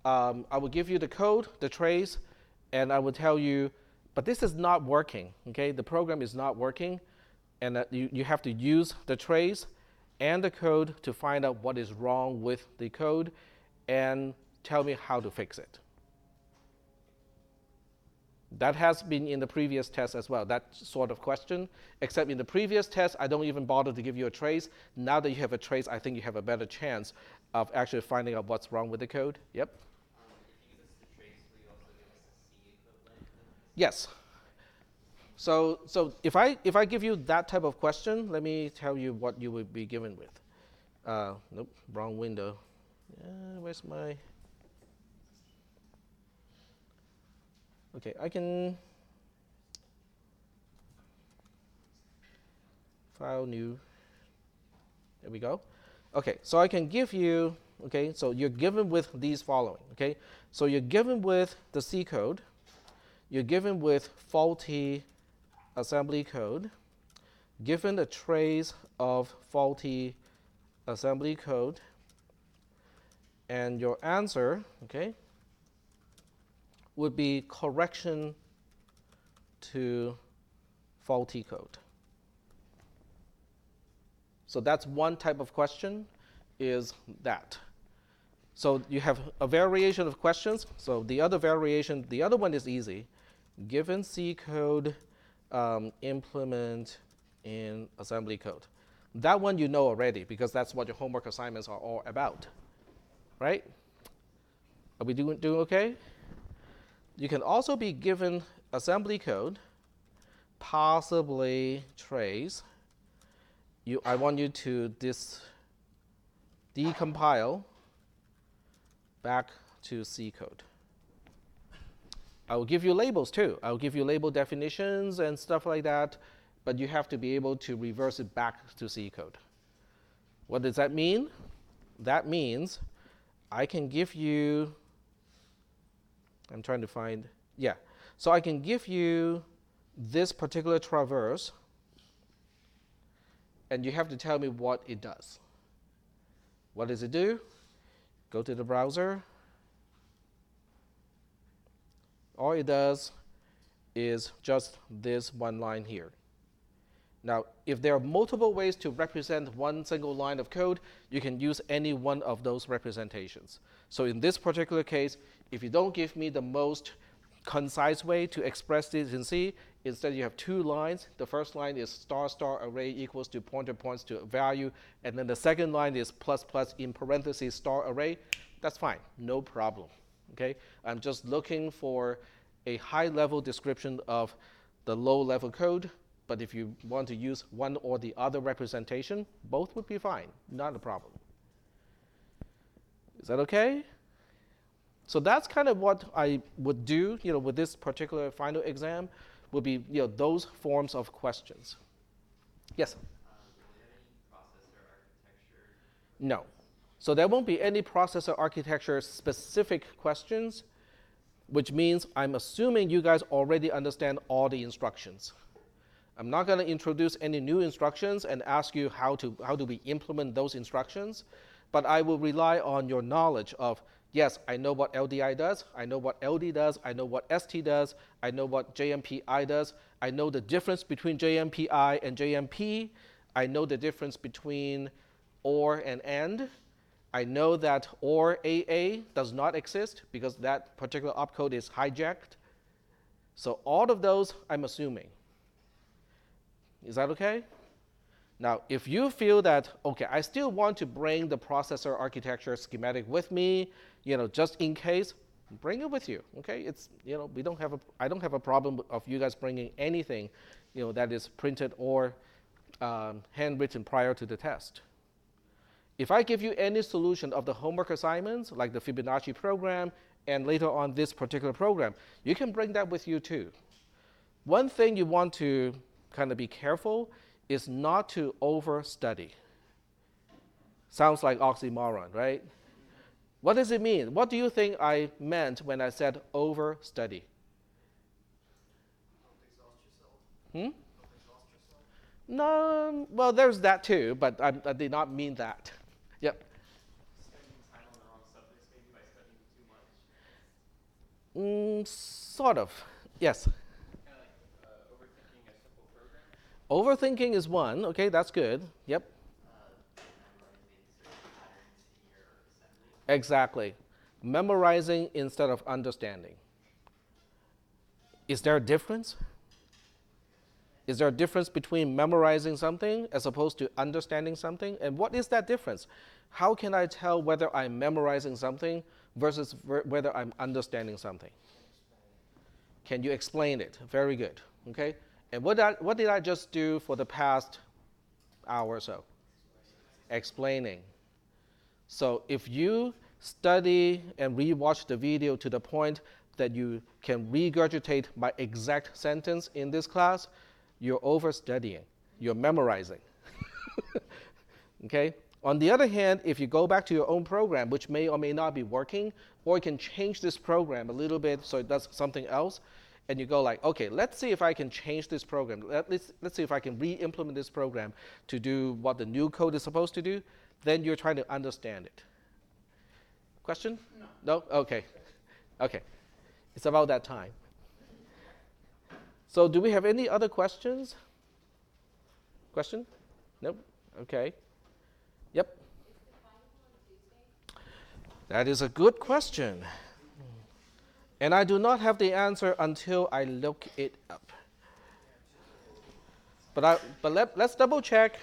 I will give you the code, the trace, and I will tell you, but this is not working, okay? The program is not working, and you have to use the trace and the code to find out what is wrong with the code and tell me how to fix it. That has been in the previous test as well, that sort of question, except in the previous test, I don't even bother to give you a trace. Now that you have a trace, I think you have a better chance of actually finding out what's wrong with the code. Yep. If you give us the trace, will you also give us a C equivalent? Yes. So if I give you that type of question, let me tell you what you would be given with. Nope, wrong window. Where's my? Okay, I can file new. There we go. Okay, so I can give you. Okay, so you're given with these following. Okay, so you're given with the C code. You're given with faulty assembly code, given a trace of faulty assembly code, and your answer, okay, would be correction to faulty code. So that's one type of question, is that. So you have a variation of questions. So the other variation, the other one is easy. Given C code, implement in assembly code. That one you know already because that's what your homework assignments are all about, right? Are we doing okay? You can also be given assembly code, possibly trace. I want you to decompile back to C code. I will give you labels too. I will give you label definitions and stuff like that, but you have to be able to reverse it back to C code. What does that mean? That means I can give you, I'm trying to find, yeah. So I can give you this particular traverse, and you have to tell me what it does. What does it do? Go to the browser. All it does is just this one line here. Now, if there are multiple ways to represent one single line of code, you can use any one of those representations. So in this particular case, If you don't give me the most concise way to express this in C, instead you have two lines. The first line is star star array equals to pointer points to a value, and then the second line is plus plus in parentheses star array. That's fine, no problem. Okay, I'm just looking for a high-level description of the low-level code, but if you want to use one or the other representation, both would be fine, not a problem. Is that okay? So that's kind of what I would do, with this particular final exam, would be, those forms of questions. Yes? Do you have any processor architecture? No. So there won't be any processor architecture specific questions, which means I'm assuming you guys already understand all the instructions. I'm not going to introduce any new instructions and ask you how do we implement those instructions, but I will rely on your knowledge of, yes, I know what LDI does, I know what LD does, I know what ST does, I know what JMPI does, I know the difference between JMPI and JMP, I know the difference between OR and AND, I know that OR AA does not exist because that particular opcode is hijacked. So all of those I'm assuming. Is that okay? Now, if you feel that, okay, I still want to bring the processor architecture schematic with me, just in case, bring it with you, okay? It's, I don't have a problem of you guys bringing anything, that is printed or handwritten prior to the test. If I give you any solution of the homework assignments, like the Fibonacci program, and later on this particular program, you can bring that with you too. One thing you want to kind of be careful is not to overstudy. Sounds like oxymoron, right? What does it mean? What do you think I meant when I said overstudy? Don't exhaust yourself. Hmm? Don't exhaust yourself. No, well, there's that too, but I did not mean that. Yep. Spending time on the wrong subjects, maybe by studying too much? Sort of, yes. Kind of like overthinking a simple program? Overthinking is one, okay, that's good, yep. Memorizing certain patterns in your assembly? Exactly. Memorizing instead of understanding. Is there a difference? Is there a difference between memorizing something as opposed to understanding something? And what is that difference? How can I tell whether I'm memorizing something versus whether I'm understanding something? Can you explain it? Very good. Okay. And what did I just do for the past hour or so? Explaining. So if you study and rewatch the video to the point that you can regurgitate my exact sentence in this class, you're overstudying. You're memorizing. Okay? On the other hand, if you go back to your own program, which may or may not be working, or you can change this program a little bit so it does something else, and you go like, okay, let's see if I can change this program. Let's see if I can re-implement this program to do what the new code is supposed to do, then you're trying to understand it. Question? No? Okay. Okay. It's about that time. So do we have any other questions? Question? Nope. Okay. Yep. That is a good question. And I do not have the answer until I look it up. But let's double check,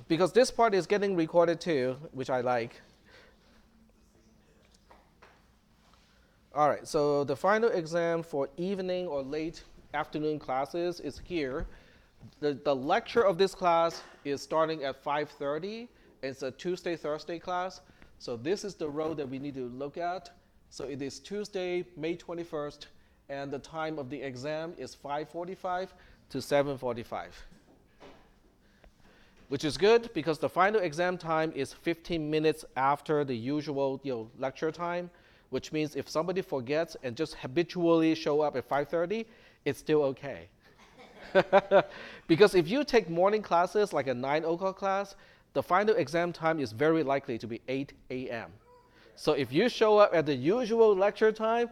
because this part is getting recorded too, which I like. All right, so the final exam for evening or late afternoon classes is here. The lecture of this class is starting at 5:30. It's a Tuesday, Thursday class. So this is the row that we need to look at. So it is Tuesday, May 21st, and the time of the exam is 5:45 to 7:45. Which is good because the final exam time is 15 minutes after the usual lecture time, which means if somebody forgets and just habitually show up at 5:30, it's still okay. Because if you take morning classes like a 9 o'clock class, the final exam time is very likely to be 8 a.m. So if you show up at the usual lecture time,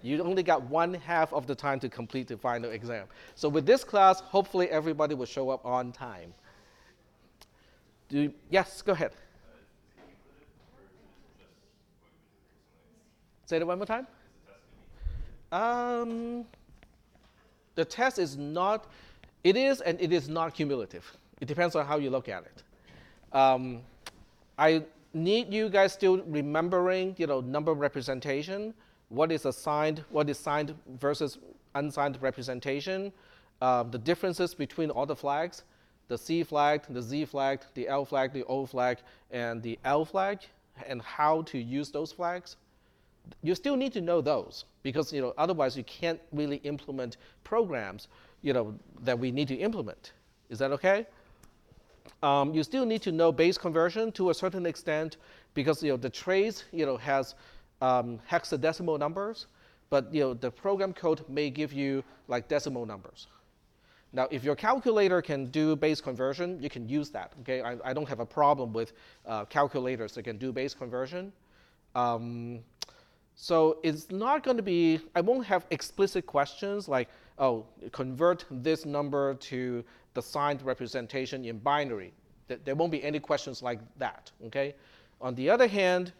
you only got one half of the time to complete the final exam. So with this class, hopefully everybody will show up on time. Yes, go ahead. Say that one more time. The test is not, it is and it is not cumulative. It depends on how you look at it. I need you guys still remembering, number representation. What is signed versus unsigned representation? The differences between all the flags, the C flag, the Z flag, the L flag, the O flag, and the L flag, and how to use those flags. You still need to know those because otherwise you can't really implement programs that we need to implement. Is that okay? You still need to know base conversion to a certain extent because the trace has hexadecimal numbers, but the program code may give you like decimal numbers. Now, if your calculator can do base conversion, you can use that. Okay, I don't have a problem with calculators that can do base conversion. So it's not going to be, I won't have explicit questions like, oh, convert this number to the signed representation in binary. There won't be any questions like that, okay? On the other hand,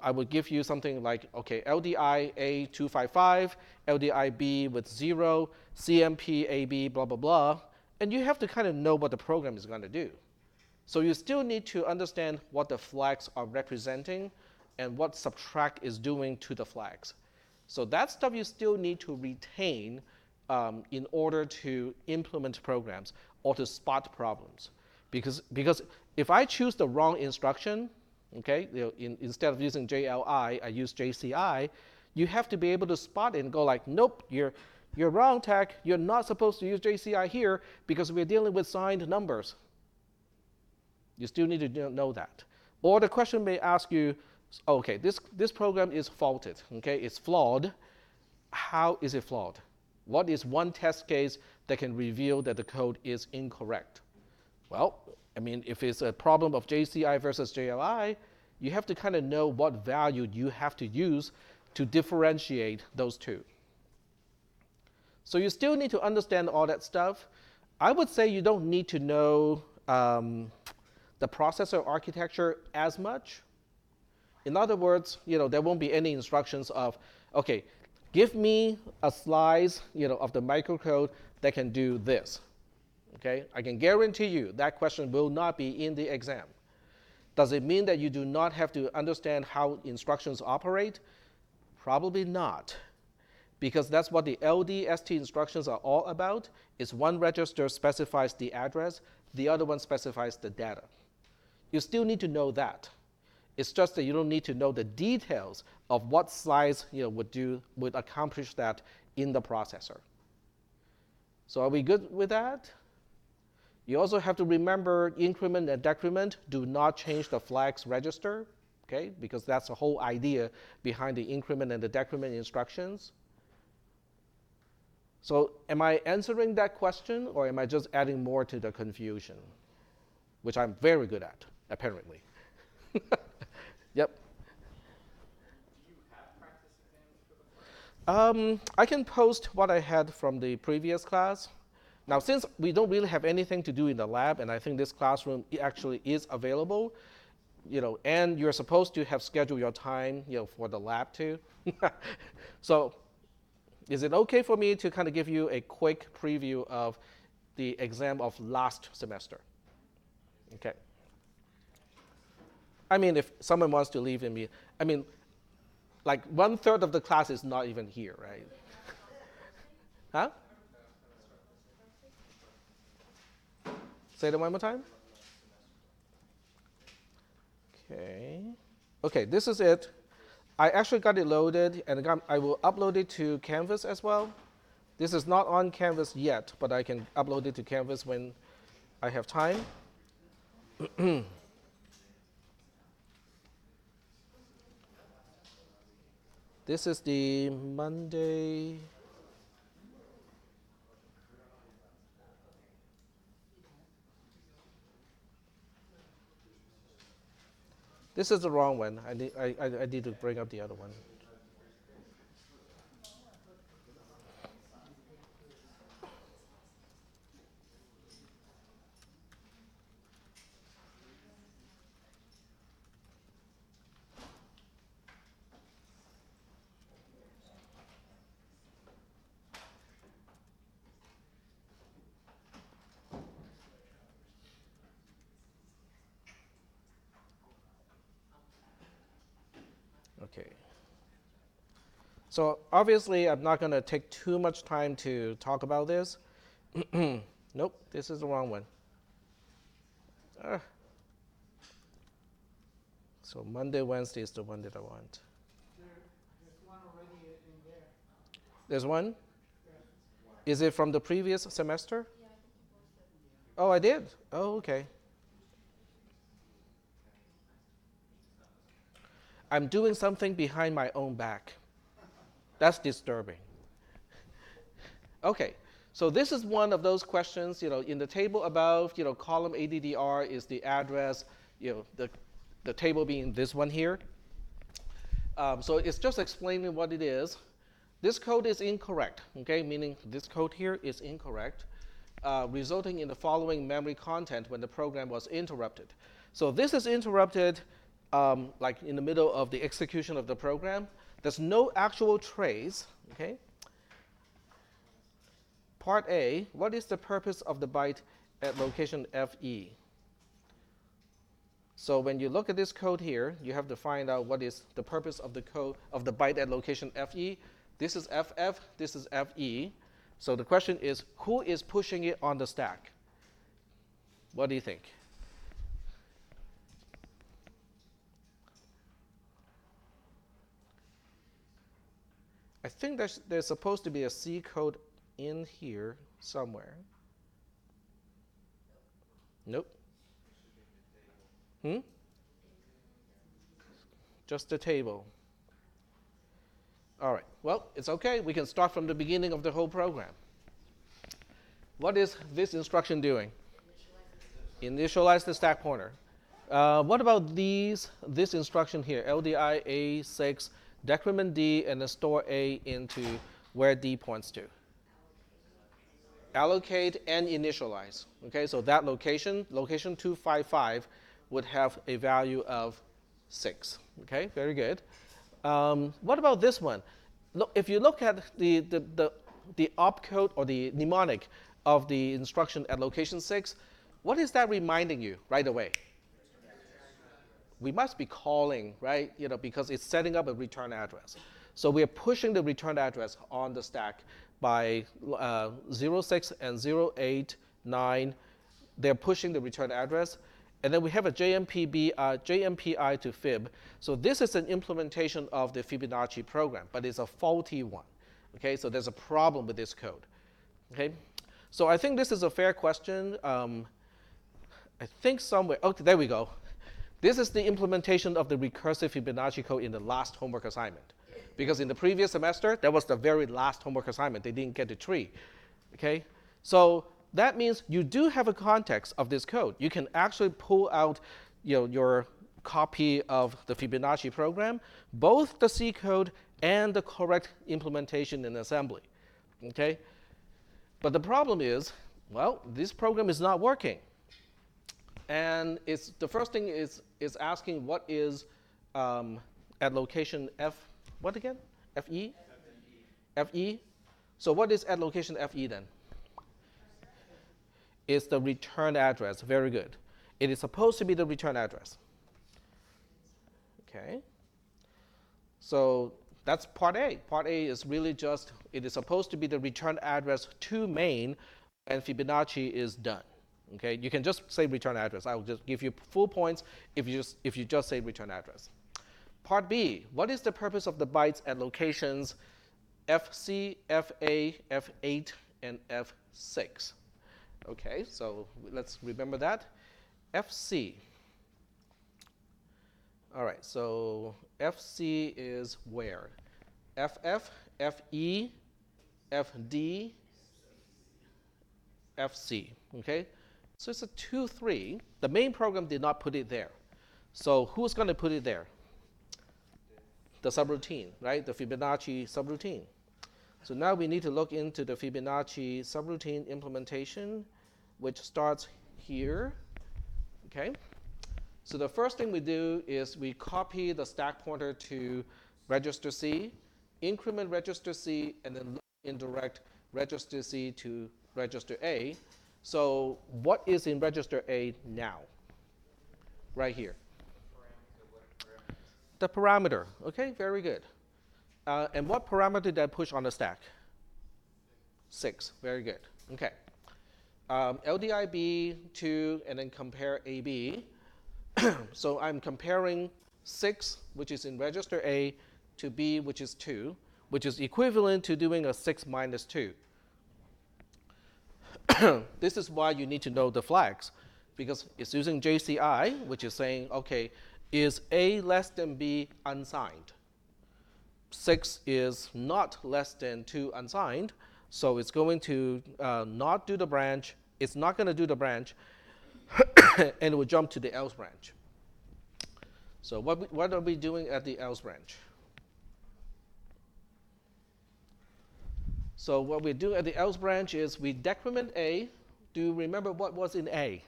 I would give you something like, okay, LDI A255, LDI B with 0, CMP AB, blah, blah, blah. And you have to kind of know what the program is going to do. So you still need to understand what the flags are representing and what subtract is doing to the flags. So that stuff you still need to retain in order to implement programs or to spot problems. Because if I choose the wrong instruction, okay, instead of using JLI, I use JCI, you have to be able to spot it and go like, nope, you're wrong, Tech. You're not supposed to use JCI here because we're dealing with signed numbers. You still need to know that. Or the question may ask you, okay, this program is faulted, okay, it's flawed. How is it flawed? What is one test case that can reveal that the code is incorrect? Well, I mean, if it's a problem of JCI versus JLI, you have to kind of know what value you have to use to differentiate those two. So you still need to understand all that stuff. I would say you don't need to know the processor architecture as much. In other words, there won't be any instructions of, okay, give me a slice, of the microcode that can do this. Okay, I can guarantee you that question will not be in the exam. Does it mean that you do not have to understand how instructions operate? Probably not, because that's what the LDST instructions are all about. Is one register specifies the address, the other one specifies the data. You still need to know that. It's just that you don't need to know the details of what slice would accomplish that in the processor. So are we good with that? You also have to remember increment and decrement do not change the flags register, okay? Because that's the whole idea behind the increment and the decrement instructions. So am I answering that question, or am I just adding more to the confusion? Which I'm very good at, apparently. Yep. Do you have practice exams for the I can post what I had from the previous class. Now, since we don't really have anything to do in the lab, and I think this classroom actually is available, and you're supposed to have scheduled your time, for the lab too. So, is it okay for me to kind of give you a quick preview of the exam of last semester? Okay. I mean, if someone wants to leave me, I mean, like 1/3 of the class is not even here, right? Huh? Say that one more time. Okay. Okay, this is it. I actually got it loaded, and I will upload it to Canvas as well. This is not on Canvas yet, but I can upload it to Canvas when I have time. This is the Monday. This is the wrong one. I need to bring up the other one. So obviously, I'm not going to take too much time to talk about this. Nope, this is the wrong one. So Monday, Wednesday is the one that I want. There's one already in there. There's one? Yeah. Is it from the previous semester? Yeah, I think you posted. Oh, I did? Oh, okay. I'm doing something behind my own back. That's disturbing. Okay, so this is one of those questions, in the table above, column ADDR is the address, the table being this one here. So it's just explaining what it is. This code is incorrect, okay, meaning this code here is incorrect, resulting in the following memory content when the program was interrupted. So this is interrupted like in the middle of the execution of the program. There's no actual trace, okay? Part A, what is the purpose of the byte at location FE? So when you look at this code here, you have to find out what is the purpose of the code of the byte at location FE. This is FF, this is FE. So the question is, who is pushing it on the stack? What do you think? I think there's supposed to be a C code in here somewhere. Nope. Just the table. All right, well, it's okay. We can start from the beginning of the whole program. What is this instruction doing? Initialize the stack pointer. What about this instruction here, LDI A6, decrement D, and then store A into where D points to? Allocate and initialize. Okay, so that location 255, would have a value of 6. Okay, very good. What about this one? Look, if you look at the opcode or the mnemonic of the instruction at location 6, what is that reminding you right away? We must be calling, right? Because it's setting up a return address. So we are pushing the return address on the stack by 06 and 089. They're pushing the return address. And then we have a JMPI to fib. So this is an implementation of the Fibonacci program, but it's a faulty one. Okay, so there's a problem with this code. Okay, so I think this is a fair question. I think somewhere, oh, there we go. This is the implementation of the recursive Fibonacci code in the last homework assignment. Because in the previous semester, that was the very last homework assignment. They didn't get the tree. Okay, so that means you do have a context of this code. You can actually pull out your copy of the Fibonacci program, both the C code and the correct implementation in assembly. Okay? But the problem is, well, this program is not working. And the first thing is asking what is at location F, what again? FE? FE? So what is at location FE then? It's the return address. Very good. It is supposed to be the return address. Okay. So that's part A. Part A is really just, it is supposed to be the return address to main when Fibonacci is done. Okay. You can just say return address. I will just give you full points if you just say return address. Part B, what is the purpose of the bytes at locations FC, FA, F8, and F6? Okay, so let's remember that. FC. All right, so FC is where? FF, FE, FD, FC, okay? So it's a 2, 3. The main program did not put it there. So who's going to put it there? The subroutine, right? The Fibonacci subroutine. So now we need to look into the Fibonacci subroutine implementation, which starts here, okay? So the first thing we do is we copy the stack pointer to register C, increment register C, and then indirect register C to register A. So what is in register A now? Right here. The parameter, okay, very good. And what parameter did I push on the stack? 6. Very good. Okay. LDIB 2, and then compare AB. So I'm comparing 6, which is in register A, to B, which is 2, which is equivalent to doing a 6 minus 2. This is why you need to know the flags, because it's using JCI, which is saying, okay, is A less than B unsigned? 6 is not less than 2 unsigned, so it's going to not do the branch. It's not going to do the branch, and it will jump to the else branch. So what are we doing at the else branch? So what we do at the else branch is we decrement A. Do you remember what was in A?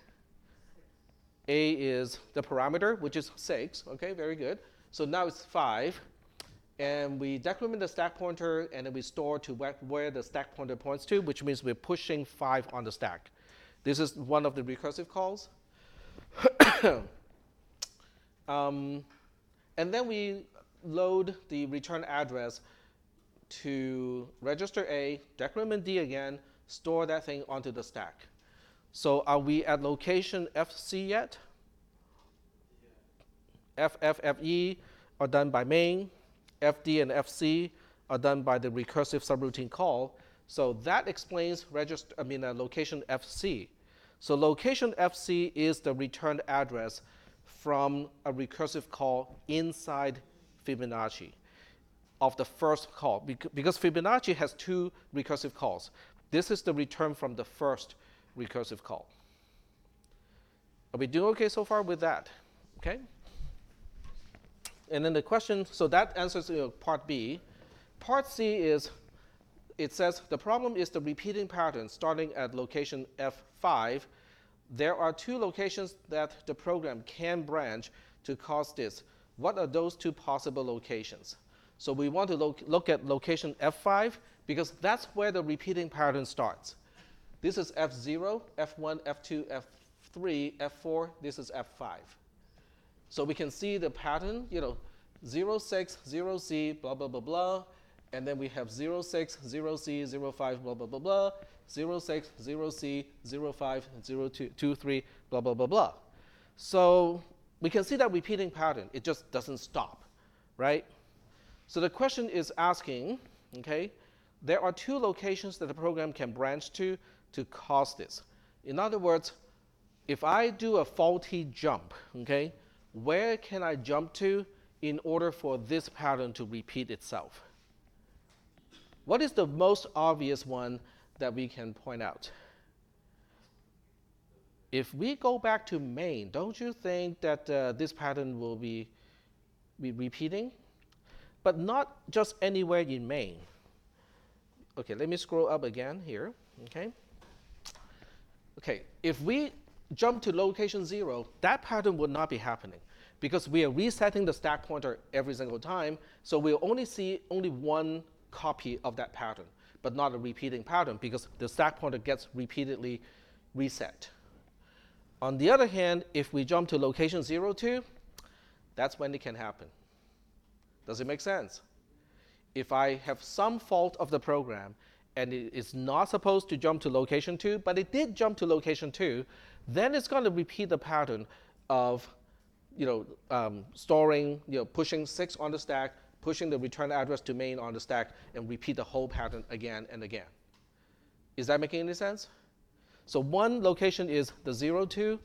A is the parameter, which is 6. Okay, very good. So now it's 5. And we decrement the stack pointer, and then we store to where the stack pointer points to, which means we're pushing 5 on the stack. This is one of the recursive calls. And then we load the return address to register A, decrement D again, store that thing onto the stack. So are we at location FC yet? F, F, Fe are done by main. FD and FC are done by the recursive subroutine call. So that explains location FC. So location FC is the return address from a recursive call inside Fibonacci of the first call, because Fibonacci has 2 recursive calls. This is the return from the first recursive call. Are we doing okay so far with that? Okay. And then the question, so that answers part B. Part C is, it says the problem is the repeating pattern starting at location F5. There are 2 locations that the program can branch to cause this. What are those 2 possible locations? So we want to look at location F5 because that's where the repeating pattern starts. This is F0, F1, F2, F3, F4. This is F5. So we can see the pattern, 0, 6, 0, C, blah, blah, blah, blah. And then we have 0, 6, 0, C, 0, 5, blah, blah, blah, blah. 0, 6, 0, C, 0, 5, 0, 2, 3, blah, blah, blah, blah. So we can see that repeating pattern. It just doesn't stop, right? So the question is asking, okay, there are 2 locations that the program can branch to cause this. In other words, if I do a faulty jump, okay, where can I jump to in order for this pattern to repeat itself? What is the most obvious one that we can point out? If we go back to main, don't you think that this pattern will be repeating? But not just anywhere in main. Okay, let me scroll up again here, okay? Okay, if we jump to location 0, that pattern would not be happening because we are resetting the stack pointer every single time, so we'll only see only 1 copy of that pattern, but not a repeating pattern because the stack pointer gets repeatedly reset. On the other hand, if we jump to location 02, that's when it can happen. Does it make sense? If I have some fault of the program and it is not supposed to jump to location 2, but it did jump to location 2, then it's going to repeat the pattern of storing, pushing 6 on the stack, pushing the return address to main on the stack, and repeat the whole pattern again and again. Is that making any sense? So one location is the 02,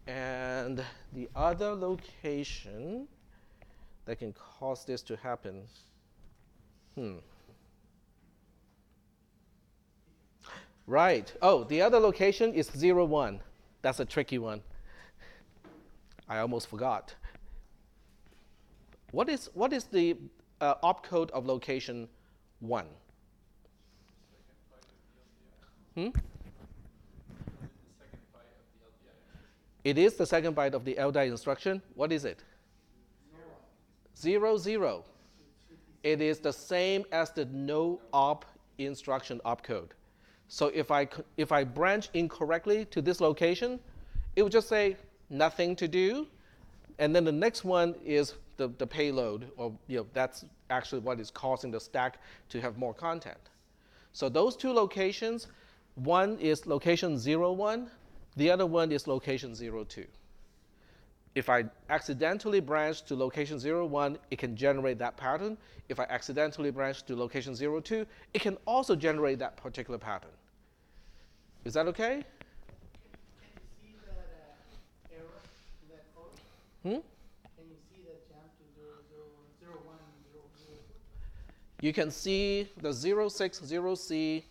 and the other location that can cause this to happen, Right. Oh, the other location is 01. That's a tricky one. I almost forgot. What is the opcode of location 1? It is the second byte of the Ldi instruction. What is it? 0, 0. It is the same as the no op instruction opcode. So if I branch incorrectly to this location, it would just say nothing to do, and then the next one is the payload, or that's actually what is causing the stack to have more content. So those two locations, one is location 01, the other one is location 02. If I accidentally branch to location 01, it can generate that pattern. If I accidentally branch to location 02, it can also generate that particular pattern. Is that okay? Can you see that error in that code? Hmm? Can you see that jump to 0, 0, 0, 1, 0, 0, 2? You can see the 060C,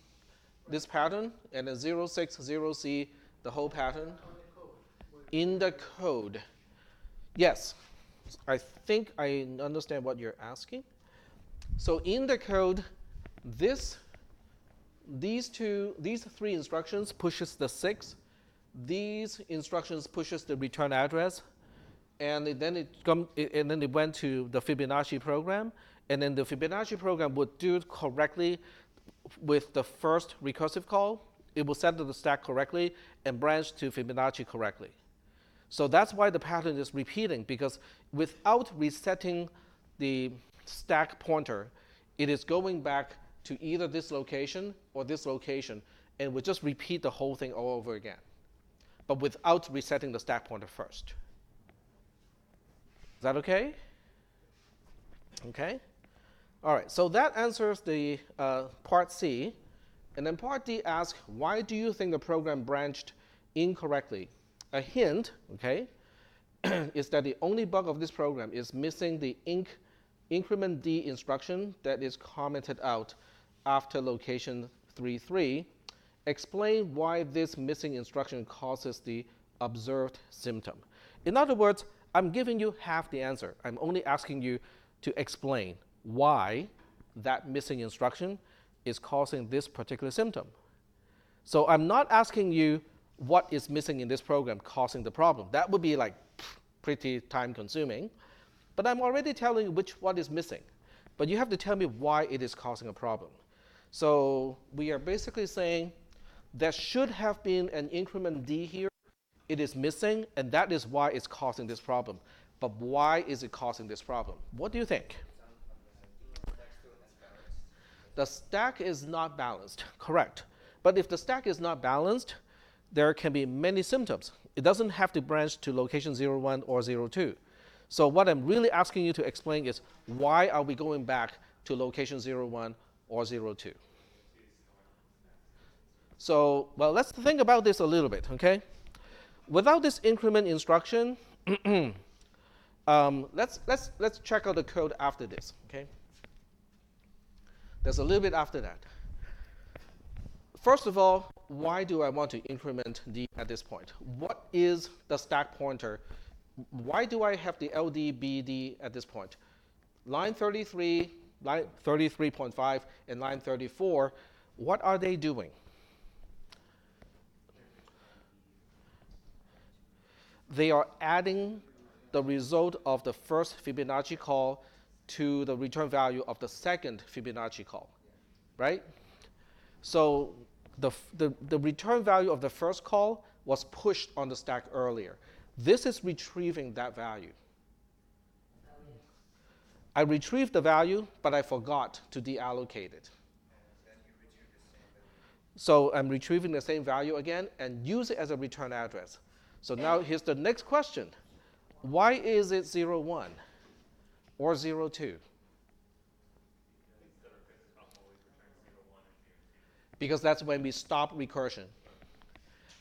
this pattern, and the 060C, the whole pattern. On the code. In the code. Yes, I think I understand what you're asking. So in the code, these three instructions pushes the 6. These instructions pushes the return address, and then it went to the Fibonacci program, and then the Fibonacci program would do it correctly with the first recursive call. It will set the stack correctly and branch to Fibonacci correctly. So that's why the pattern is repeating, because without resetting the stack pointer, it is going back to either this location or this location, and will just repeat the whole thing all over again, but without resetting the stack pointer first. Is that okay? Okay. All right, so that answers the part C. And then part D asks, why do you think the program branched incorrectly? A hint, okay, is that the only bug of this program is missing the increment D instruction that is commented out after location 33. Explain why this missing instruction causes the observed symptom. In other words, I'm giving you half the answer. I'm only asking you to explain why that missing instruction is causing this particular symptom. So I'm not asking you what is missing in this program causing the problem. That would be like pretty time consuming. But I'm already telling you what is missing. But you have to tell me why it is causing a problem. So we are basically saying there should have been an increment D here. It is missing, and that is why it's causing this problem. But why is it causing this problem? What do you think? The stack is not balanced, correct. But if the stack is not balanced, there can be many symptoms. It doesn't have to branch to location 01 or 02. So what I'm really asking you to explain is, why are we going back to location 01 or 02? So, well, let's think about this a little bit, okay? Without this increment instruction, let's check out the code after this, okay? There's a little bit after that. First of all, why do I want to increment D at this point? What is the stack pointer? Why do I have the LDBD at this point? Line 33, line 33.5, and line 34, what are they doing? They are adding the result of the first Fibonacci call to the return value of the second Fibonacci call, right? So the return value of the first call was pushed on the stack earlier. This is retrieving that value. I retrieved the value, but I forgot to deallocate it. So I'm retrieving the same value again and use it as a return address. So now here's the next question. Why is it 01 or 02? Because that's when we stop recursion.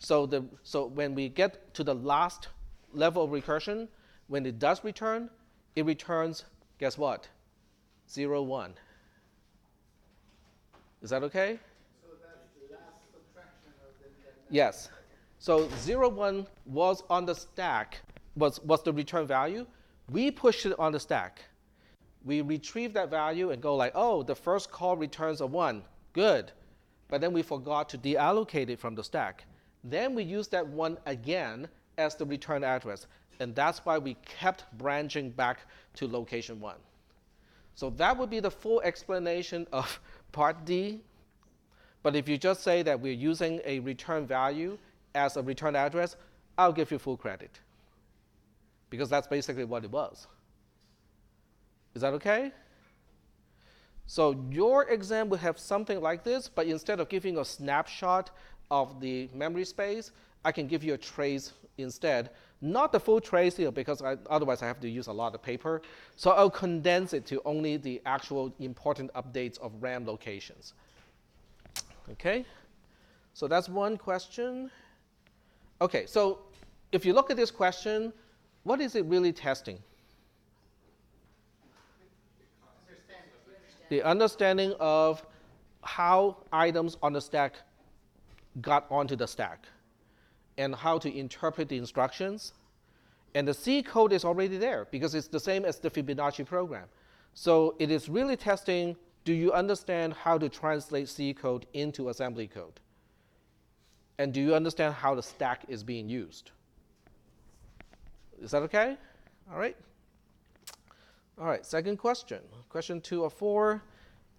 So when we get to the last level of recursion, when it does return, it returns, guess what? 01. Is that okay? So that's the last subtraction of the Yes. So 01 was on the stack, was the return value. We pushed it on the stack. We retrieve that value and go like, oh, the first call returns a 1. Good. But then we forgot to deallocate it from the stack. Then we use that 1 again as the return address. And that's why we kept branching back to location 1. So that would be the full explanation of part D. But if you just say that we're using a return value as a return address, I'll give you full credit. Because that's basically what it was. Is that okay? So your exam will have something like this, but instead of giving a snapshot of the memory space, I can give you a trace instead. Not the full trace here, because otherwise I have to use a lot of paper. So I'll condense it to only the actual important updates of RAM locations. Okay, so that's one question. Okay, so if you look at this question, what is it really testing? The understanding of how items on the stack got onto the stack and how to interpret the instructions. And the C code is already there because it's the same as the Fibonacci program. So it is really testing, do you understand how to translate C code into assembly code? And do you understand how the stack is being used? Is that okay? All right. All right, second question. Question 2 of 4.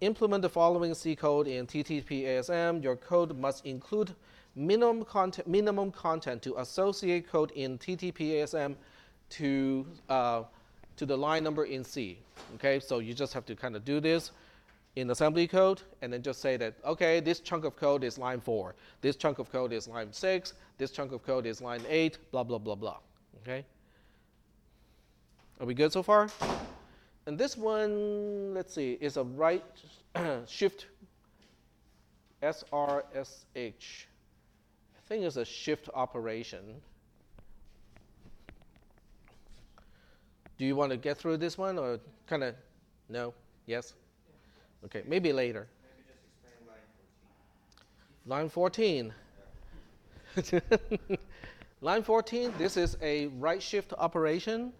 Implement the following C code in TTP-ASM. Your code must include minimum content to associate code in TTP-ASM to the line number in C. Okay, so you just have to kind of do this in assembly code and then just say that, okay, this chunk of code is line 4. This chunk of code is line 6. This chunk of code is line 8, blah, blah, blah, blah. Okay? Are we good so far? And this one, let's see, is a right shift SRSH. I think it's a shift operation. Do you want to get through this one or kind of no? Yes? Okay, maybe later. Maybe just explain line 14. Line 14. Line 14, this is a right shift operation.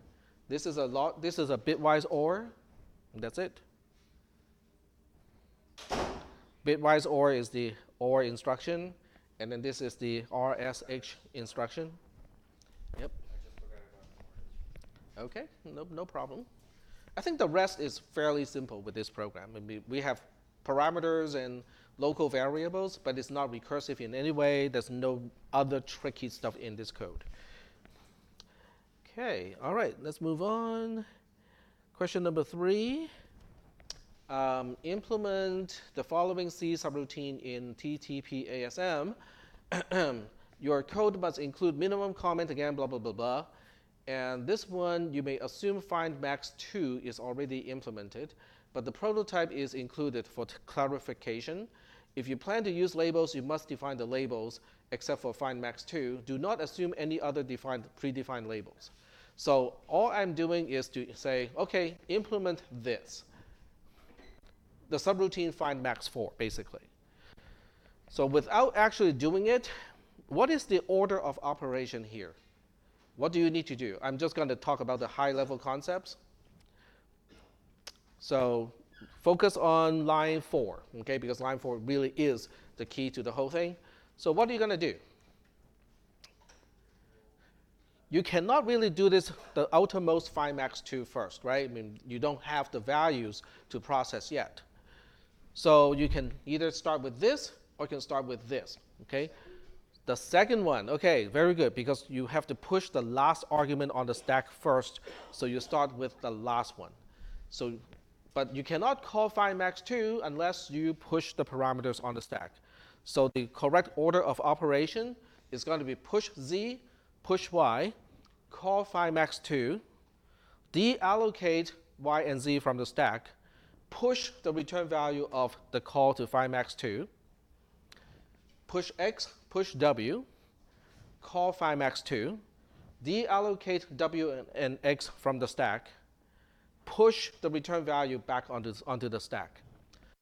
This is a bitwise OR, and that's it. Bitwise OR is the OR instruction, and then this is the RSH instruction. Yep. I just forgot about orange. Okay, no problem. I think the rest is fairly simple with this program. I mean, we have parameters and local variables, but it's not recursive in any way. There's no other tricky stuff in this code. Okay, all right, let's move on. Question number 3. Implement the following C subroutine in TTP-ASM. Your code must include minimum comment again, blah, blah, blah, blah. And this one, you may assume find max 2 is already implemented, but the prototype is included for clarification. If you plan to use labels, you must define the labels except for find max 2. Do not assume any other predefined labels. So all I'm doing is to say, okay, implement this. The subroutine find max 4, basically. So without actually doing it, what is the order of operation here? What do you need to do? I'm just going to talk about the high-level concepts. So focus on line 4, okay, because line 4 really is the key to the whole thing. So what are you going to do? You cannot really do this, the outermost find max 2 first, right? I mean, you don't have the values to process yet. So you can either start with this or you can start with this, okay? The second one, okay, very good, because you have to push the last argument on the stack first, so you start with the last one. So, but you cannot call find max 2 unless you push the parameters on the stack. So the correct order of operation is going to be push Z, push Y, call find max 2, deallocate Y and Z from the stack, push the return value of the call to find max 2, push X, push W, call find max 2, deallocate W and X from the stack, push the return value back onto the stack,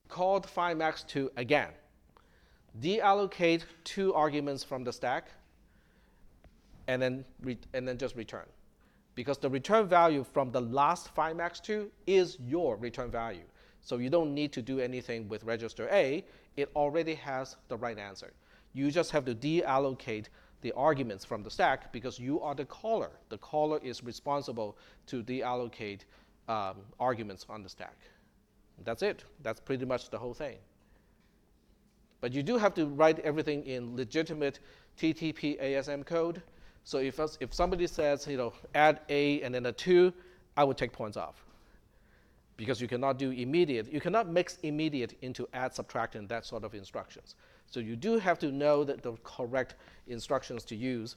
call find max 2 again, deallocate 2 arguments from the stack, and then just return. Because the return value from the last find max 2 is your return value. So you don't need to do anything with register A. It already has the right answer. You just have to deallocate the arguments from the stack because you are the caller. The caller is responsible to deallocate arguments on the stack. That's it. That's pretty much the whole thing. But you do have to write everything in legitimate TTP-ASM code. So if somebody says, add A and then a 2, I would take points off. because you cannot do immediate, you cannot mix immediate into add, subtract, and that sort of instructions. So you do have to know the correct instructions to use.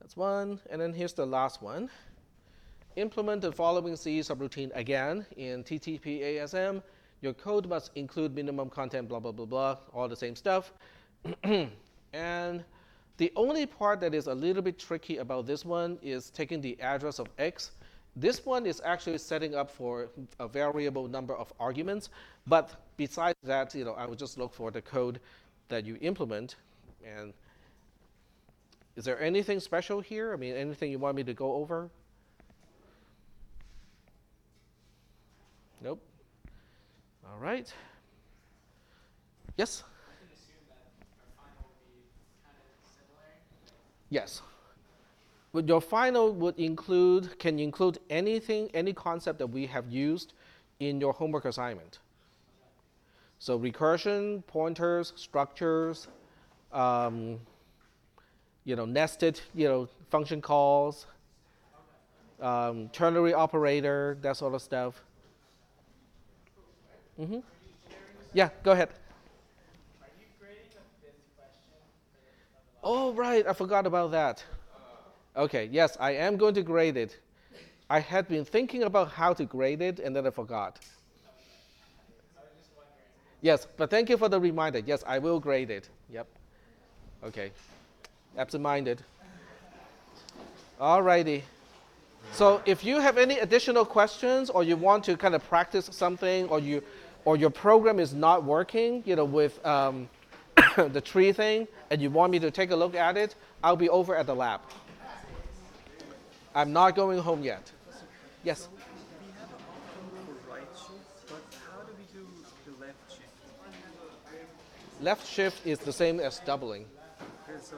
That's one, and then here's the last one. Implement the following C subroutine again in TTP ASM. Your code must include minimum content, blah, blah, blah, blah, all the same stuff. And the only part that is a little bit tricky about this one is taking the address of X. This one is actually setting up for a variable number of arguments. But besides that, I would just look for the code that you implement. And is there anything special here? I mean, anything you want me to go over? Nope. All right. Yes? I can assume that our final will be kind of similar. Yes. But your final can include anything, any concept that we have used in your homework assignment. So recursion, pointers, structures, nested, function calls, ternary operator, that sort of stuff. Mm-hmm. Yeah, go ahead. Are you grading the fifth question? Oh, right, I forgot about that. Okay, yes, I am going to grade it. I had been thinking about how to grade it, and then I forgot. I was just wondering. Yes, but thank you for the reminder. Yes, I will grade it. Yep. Okay. Absent-minded. All righty. So if you have any additional questions, or you want to kind of practice something, or your program is not working, with the tree thing, and you want me to take a look at it, I'll be over at the lab. I'm not going home yet. Yes? We have an option for right shift, but how do we do the left shift? Left shift is the same as doubling. Okay, so